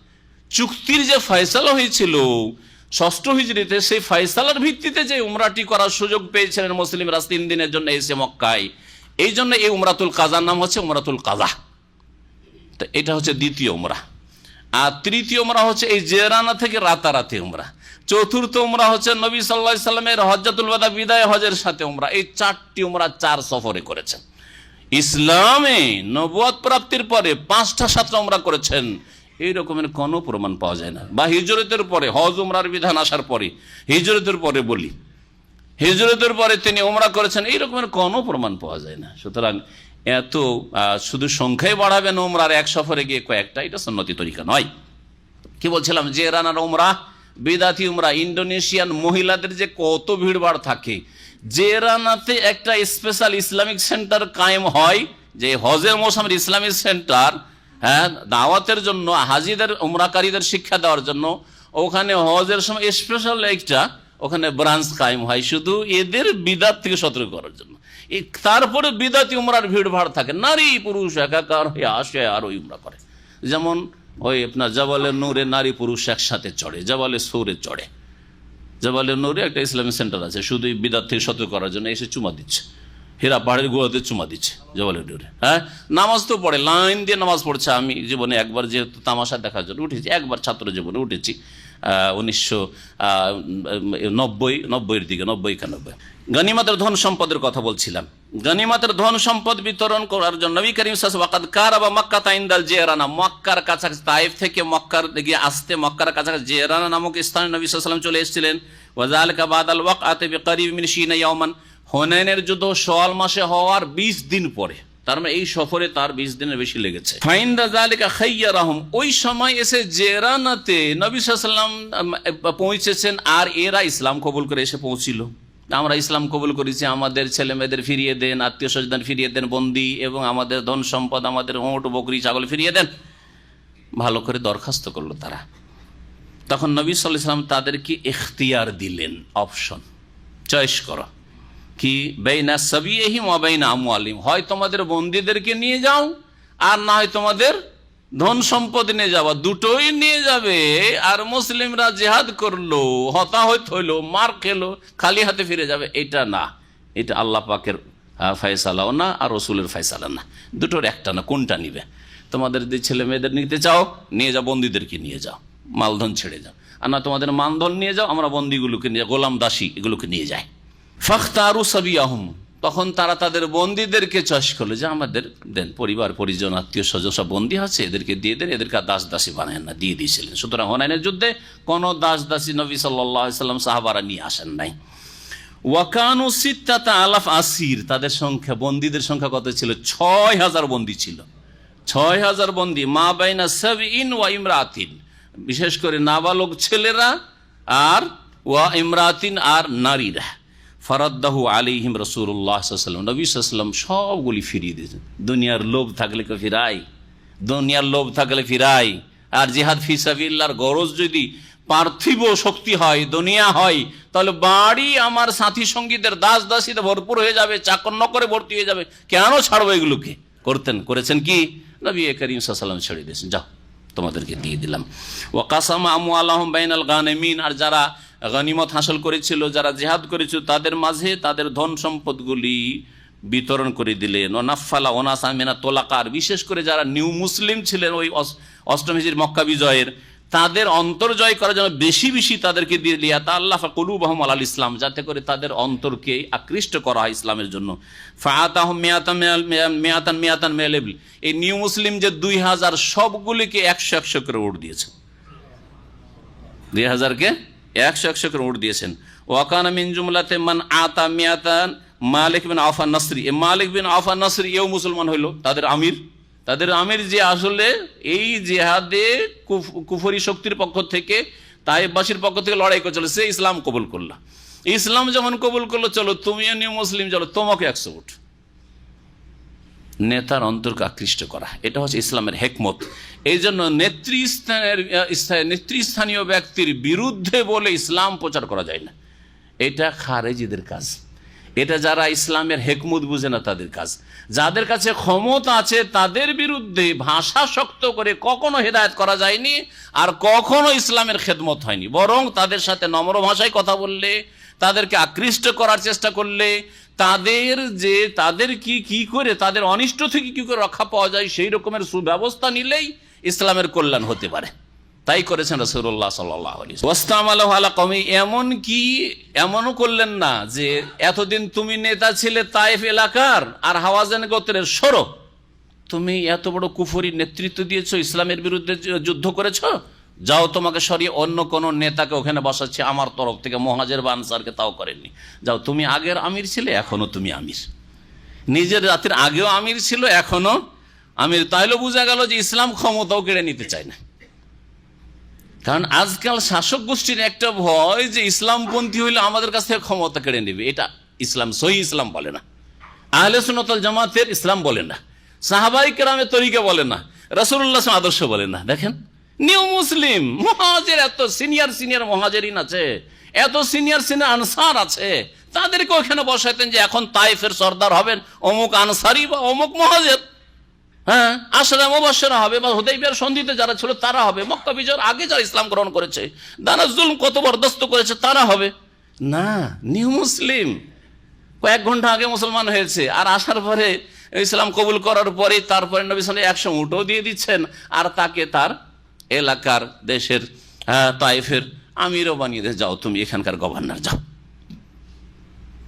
চুক্তির যে ফয়সালা হয়েছিল 6ষ্ঠ হিজরিতে, সেই ফয়সালার ভিত্তিতে যে উমরাটি করার সুযোগ পেয়েছিলেন মুসলিমরা 3 দিনের জন্য এসে মক্কায়, এই জন্য এই উমরাতুল কাজার নাম হচ্ছে উমরাতুল কাজা। তো এটা হচ্ছে দ্বিতীয় উমরা। আর তৃতীয় উমরা হচ্ছে এই জেরানা থেকে রাতারাতি উমরা। চতুর্থ উমরা হচ্ছে নবী সাল্লাল্লাহু আলাইহি সাল্লামের হজ্জাতুল ওয়াদা বিদায় হজের সাথে উমরা। এই 4টি উমরা 4 সফরে করেছেন। ইসলামে নবুয়ত প্রাপ্তির পরে 5টা 7টা উমরা করেছেন, এই রকমের কোনো প্রমাণ পাওয়া যায় না। বা হিজরতের পরে, হজ উমরার বিধান আসার পরে, হিজরতের পরে বলি, হিজরতের পরে তিনি উমরা করেছেন, এই রকমের কোনো প্রমাণ পাওয়া যায় না। সুতরাং এত শুধু সংখ্যায় বাড়াবেন উমরার এক সফরে গিয়ে কয়েকটা, এটা সুন্নতি তরিকা নয়। কি বলছিলাম, যে রানার উমরা বিদাতি উমরা, ইন্দোনেশিয়ান মহিলাদের যে কত ভিড়ভাড় থাকে। যে রানাতে একটা স্পেশাল ইসলামিক সেন্টার কায়েম হয়, যে হজের মৌসুমের ইসলামিক সেন্টার, হ্যাঁ, দাওয়াতের জন্য, হাজিদের উমরাকারীদের শিক্ষা দেওয়ার জন্য, ওখানে হজের সময় স্পেশাল একটা ওখানে ব্রাঞ্চ কায়েম হয়, শুধু এদের বিদাত থেকে সতর্ক করার জন্য। তারপরে বিদাতি উমরার ভিড় ভাড় থাকে, নারী পুরুষ একাকার হয়ে আসে আর ওই উমরা করে। যেমন ওই আপনার জবালে নূরে নারী পুরুষ একসাথে চড়ে, জবালে সৌরে চড়ে। জবালে নূরে একটা ইসলামিক সেন্টার আছে, শুধু বিদাত থেকে সতর্ক করার জন্য এসে চুমা দিচ্ছে, হীরা পাহাড়ের গুহাতে চুমা দিচ্ছে জবালে নূরে। হ্যাঁ, নামাজ তো পড়ে, লাইন দিয়ে নামাজ পড়ছে। আমি জীবনে একবার যেহেতু তামাশা দেখার জন্য উঠেছি, একবার ছাত্র জীবনে উঠেছি 1990-এর দিকে, 90-91। গনিমতের ধন সম্পদের কথা বলছিলাম। গনিমতের ধন সম্পদ বিতরণ করার জন্য নবী করিম সাল্লাল্লাহু আলাইহি ওয়াসাল্লাম কারাবা মক্কা তাইন্দাল জিরানা, মক্কার কাছাকাছি, তায়েফ থেকে মক্কার দিকে আসতে মক্কার কাছাকাছি জিরানা নামক স্থানে নবী সাল্লাল্লাহু আলাইহি ওয়াসাল্লাম চলে এসেছিলেন। ওয়াযালিকা বাদাল ওয়াকআতি বিকরিব মিন শিনা ইয়াওমান, হুনাইনের যুদ্ধ শাওয়াল মাসে হওয়ার 20 দিন পরে, তার মানে এই সফরে তার 20 দিনের বেশি লেগেছে। ফাইন্দা যালিকা খাইয়ারাহুম, ওই সময় এসে জেরানাতে নবী সাল্লাল্লাহু আলাইহি ওয়াসাল্লাম পৌঁছেছেন, আর এরা ইসলাম কবুল করে এসে পৌঁছিল। আমরা ইসলাম কবুল করেছি, আমাদের ছেলে মেয়েদের ফিরিয়ে দেন, আত্মীয় স্বজন ফিরিয়ে দেন, বন্দী এবং আমাদের ধন সম্পদ, আমাদের ওঁট বকরি ছাগল ফিরিয়ে দেন। ভালো করে দরখাস্ত করলো তারা। তখন নবী সাল্লাল্লাহু আলাইহি ওয়াসাল্লাম তাদেরকে ইখতিয়ার দিলেন, অপশন, চয়েস করো, কি বাইনা সাবিয়িহিম ওয়া বাইনা আমওয়ালিহিম, হয় তোমাদের বন্দীদেরকে নিয়ে যাও আর না হয় তোমাদের ধন সম্পদ নিয়ে যাওয়া, দুটোই নিয়ে যাবে। আর মুসলিমরা জিহাদ করলো, হতাহত হইলো, মার খেলো, খালি হাতে ফিরে যাবে, এটা না, এটা আল্লাহ পাকের ফয়সালাও না আর রসুলের ফয়সালা না, দুটোর একটা না, কোনটা নিবে? তোমাদের যে ছেলে মেয়েদের নিতে চাও নিয়ে যাও, বন্দীদেরকে নিয়ে যাও, মালধন ছেড়ে যাও, আর না তোমাদের মানধন নিয়ে যাও, আমরা বন্দীগুলোকে নিয়ে, গোলাম দাসী এগুলোকে নিয়ে যাই। ফাখতারু সাবিয়াহুম, তখন তারা তাদের বন্দীদেরকে চয়েস করলো যে আমাদের দেন, পরিবার পরিজন আত্মীয় স্বজন সব বন্দী আছে, এদেরকে দিয়ে দেন, এদেরকে দাস দাসী বানায় না, দিয়ে দিয়েছিলেন। সুতরাং হুনাইনের যুদ্ধে কোনো দাস দাসী নবী সাল্লাল্লাহু আলাইহি ওয়াসাল্লাম সাহাবারা নিয়ে আসেন নাই। ওয়াকানু সিত্তাতা আলাফ আসির, তাদের সংখ্যা, বন্দীদের সংখ্যা কত ছিল? ৬,০০০ বন্দী ছিল, ৬,০০০ বন্দী। মা বাইনা সাবঈন ওয়া ইমরাতিন, বিশেষ করে নাবালক ছেলেরা আর ওয়া ইমরাতিন আর নারীরা। ফারাদ্দাহু আলাইহিম রাসূলুল্লাহ সাল্লাল্লাহু আলাইহি ওয়াসাল্লাম, নবী সাল্লাল্লাহু আলাইহি ওয়াসাল্লাম সবগুলি ফিরিয়ে দিয়েছেন। দুনিয়ার লোভ থাকলে কেউ ফিরায়? দুনিয়ার লোভ থাকলে ফিরায়? আর জিহাদ ফি সাবিলিল্লাহর গরজ যদি পার্থিব শক্তি হয়, দুনিয়া হয়, তাহলে বাড়ি আমার সাথী সঙ্গীদের দাস দাসীতে ভরপুর হয়ে যাবে, চাকর নকরে ভর্তি হয়ে যাবে, কেন ছাড়বো এগুলোকে? করেছেন কি? নবী করিম সাল্লাল্লাহু আলাইহি ওয়াসাল্লাম ছেড়ে দিয়েছেন, যাও তোমাদেরকে দিয়ে দিলাম। ওয়া কাসামা আমওয়ালাহুম বাইনাল গানিমিন, আর যারা গনিমত হাসিল করেছিল, যারা জিহাদ করেছিল, তাদের মাঝে তাদের ধন সম্পদগুলি বিতরণ করে দিলেন। ও নাফালা ওনাসা মিনা তোলাকার, বিশেষ করে যারা নিউ মুসলিম ছিলেন ওই অষ্টম হিজরির মক্কা বিজয়ের, তাদের অন্তর জয় করার জন্য বেশি বেশি তাদেরকে দিয়ে লিয়াতা আল্লাহ কুলুবহুম আলাল ইসলাম, যাতে করে তাদের অন্তরকে আকৃষ্ট করা হয় ইসলামের জন্য। ফাআতাহুম মিয়াতান মিনাল ইবল, এই নিউ মুসলিম যে ২,০০০ সবগুলিকে ১০০ করে উট দিয়েছেন, ২,০০০কে ১০০ করে উট দিয়েছেন। ওয়াকানা মিন জুমলাতে মান আতা মিয়াতান মালিক বিন আওফ আন-নাসরি, এই মালিক বিন আওফ আন-নাসরি এও মুসলমান হইল, তাদের আমির যে আসলে এই জিহাদে কুফরি শক্তির পক্ষ থেকে, তাইফবাসীর পক্ষ থেকে লড়াই করেছিল, সে ইসলাম কবুল করল। ইসলাম যখন কবুল করলো, চলো তুমিও নিউ মুসলিম, চলো তোমাকে ১০০ উট। নেতার অন্তরকে আকৃষ্ট করা, এটা হচ্ছে ইসলামের হেকমত। এই জন্য নেতৃস্থানীয় ব্যক্তির বিরুদ্ধে বলে ইসলাম প্রচার করা যায় না, এটা খারেজিদের কাজ, এটা যারা ইসলামের হেকমত বুঝে না তাদের কাজ। যাদের কাছে ক্ষমতা আছে তাদের বিরুদ্ধে ভাষা শক্ত করে কখনো হেদায়েত করা যায়নি, আর কখনো ইসলামের খেদমত হয়নি। বরং তাদের সাথে নম্র ভাষায় কথা বললে, তাদেরকে আকৃষ্ট করার চেষ্টা করলে, তাদের কি করে তাদের অনিষ্ট থেকে কি করে রক্ষা পাওয়া যায় সেই রকমের সুব্যবস্থা নিলেই ইসলামের কল্যাণ হতে পারে। তাই করেছেন রাসূলুল্লাহ সাল্লাল্লাহু আলাইহি ওয়াসাল্লাম। ওয়াস্তামালাহু আলা কওমি, এমনও করলেন না যে এতদিন তুমি নেতা ছিলে তায়েফ এলাকার আর হাওয়াজান গোত্রের, সরো, তুমি এত বড় কুফরি নেতৃত্ব দিয়েছো, ইসলামের বিরুদ্ধে যুদ্ধ করেছো, যাও তোমাকে সরিয়ে অন্য কোন নেতাকে ওখানে বসাচ্ছে আমার তরফ থেকে, মুহাজির বা আনসারকে তাও করেননি, যাও তুমি আগের আমির ছিলে, এখনো তুমি আমির, নিজের জাতির আগেও আমির ছিল, এখনো আমির। তাইলে বোঝা গেল যে ইসলাম ক্ষমতাও কেড়ে নিতে চায় না। কারণ আজকাল শাসক গোষ্ঠীর একটা ভয় যে ইসলামপন্থী হইলে আমাদের কাছ থেকে ক্ষমতা কেড়ে নেবে, এটা ইসলাম, সহি ইসলাম বলে না, আহলে সুন্নাত ওয়াল জামাতের ইসলাম বলে না, সাহাবায়ে কেরামের তরিকা বলে না, রাসূলুল্লাহ সাল্লাল্লাহু আলাইহি ওয়াসাল্লাম আদর্শ বলে না। দেখেন নিউ মুসলিম মুহাজির, এত সিনিয়র মুহাজিরিন আছে, এত সিনিয়র আনসার আছে, তাদেরকে ওখানে বসাইতেন যে এখন তায়েফের সর্দার হবেন অমুক আনসারি বা অমুক মুহাজির, হ্যাঁ আশরা মুবাশশিরা হবে, বা হুদাইবিয়ার সন্ধিতে যারা ছিল তারা হবে, মক্কা বিজয়ের আগে যারা ইসলাম গ্রহণ করেছে, দানাজ জুলম কত বরদাস্ত করেছে তারা হবে না। নিউ মুসলিম কয়েক ঘন্টা আগে মুসলমান হয়েছে, আর আসার পরে ইসলাম কবুল করার পরে তারপরে নবী সাল্লাল্লাহু আলাইহি ওয়াসাল্লাম ১০০ উটও দিয়ে দিচ্ছেন, আর তাকে তার এলাকার দেশের তায়েফের আমিরও বানিয়ে দিয়ে, যাও তুমি এখানকার গভর্নর, যাও।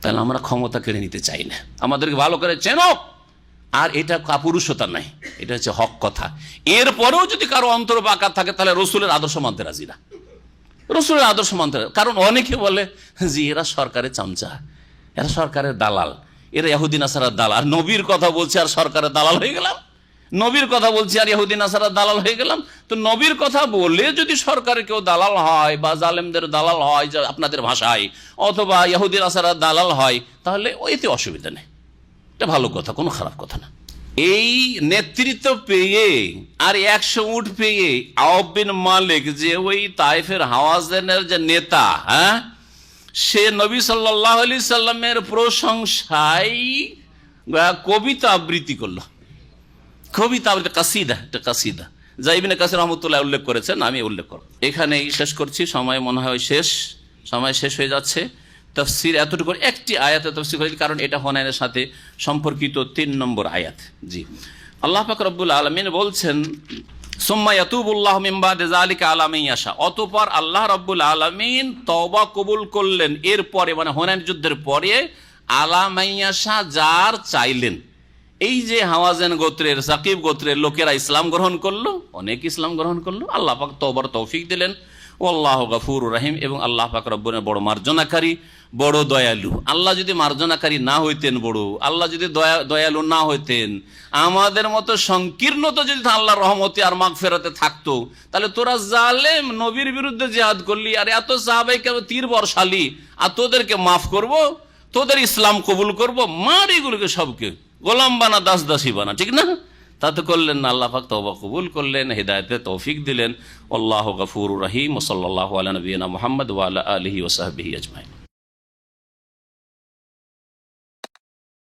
তাহলে আমরা ক্ষমতা কেড়ে নিতে চাই না, আমাদেরকে ভালো করে চেনো। আর এটা কাপুরুষতা নাই, এটা হচ্ছে হক কথা। এরপরেও যদি কারো অন্তর বাঁকা থাকে তাহলে রসুলের আদর্শ মানতে রাজি না, রসুলের আদর্শ মানতে। কারণ অনেকে বলে যে এরা সরকারের চামচা, এরা সরকারের দালাল, এরা ইহুদি নাসারার দালাল, আর নবীর কথা বলছে আর সরকারের দালাল হয়ে গেলাম, নবীর কথা বলছি আর ইহুদি নাসারার দালাল হয়ে গেলাম। তো নবীর কথা বলে যদি সরকারের কেউ দালাল হয় বা জালেমদের দালাল হয় আপনাদের ভাষায়, অথবা ইহুদি নাসারার দালাল হয়, তাহলে এতে অসুবিধা নেই, এটা ভালো কথা, কোনো খারাপ কথা না। এই নেতৃত্ব পেয়ে আর 100 উট পেয়ে আওফ বিন মালিক, যে ওই তাইফের হাওয়াজেনের যে নেতা, হ্যাঁ, সে নবী সাল্লাল্লাহু আলাইহি সাল্লামের প্রশংসায় কবিতা আবৃত্তি করলো। কবিতা আবৃত্তি, কাসিদা, একটা কাসিদা, যা ইবনে কাসির রহমতুল্লাহ উল্লেখ করেছেন, আমি উল্লেখ করব। এখানেই শেষ করছি, সময় মনে হয় সময় শেষ হয়ে যাচ্ছে। তাফসীর এতটুকু, একটি আয়াতে তাফসীর করেছি, কারণ এটা হুনাইনের সাথে সম্পর্কিত 3 নম্বর আয়াত। জি, আল্লাহ পাক রব্বুল আলামিন বলছেন, সুম্মা ইয়াতুবুল্লাহু মিন বাদি যালিকা আলা মান ইয়াশা, অতঃপর আল্লাহ রাব্বুল আলামিন তওবা কবুল করলেন এরপরে, মানে হুনাইন যুদ্ধের পরে, আলা মান ইয়াশা, যার চাইলেন। এই যে হাওয়াজেন গোত্রের, সাকিব গোত্রের লোকেরা ইসলাম গ্রহণ করলো, অনেক ইসলাম গ্রহণ করলো, আল্লাহ পাক তওবার তৌফিক দিলেন। আল্লাহু গফুরুর রহিম, এবং আল্লাহ পাক রব্বুল বড় মার্জনাকারী, বড় দয়ালু। আল্লাহ যদি মার্জনাকারী না হইতেন, আল্লাহ যদি দয়ালু না হইতেন, আমাদের মতো সংকীর্ণতা যদি আল্লাহর রহমতে আর মাগফিরাতে থাকতো, তাহলে তোরা জালেম নবীর বিরুদ্ধে জিহাদ করলি, আর এত সাহাবাই কেন তীর বর্ষালি, আর তোদেরকে মাফ করব, তোদের ইসলাম কবুল করব, মার এগুলোকে সবকে গোলাম বানা, দাস দাসী বানা, ঠিক না? তাতে করলেন না, আল্লাহ পাক তওবা কবুল করলেন, হিদায়াতের তৌফিক দিলেন। আল্লাহু গফুরুর রহিম। সাল্লাল্লাহু আলা নবিয়িনা মুহাম্মদ ওয়া আলা আলিহি ওয়া সাহবিহি আজমাইন।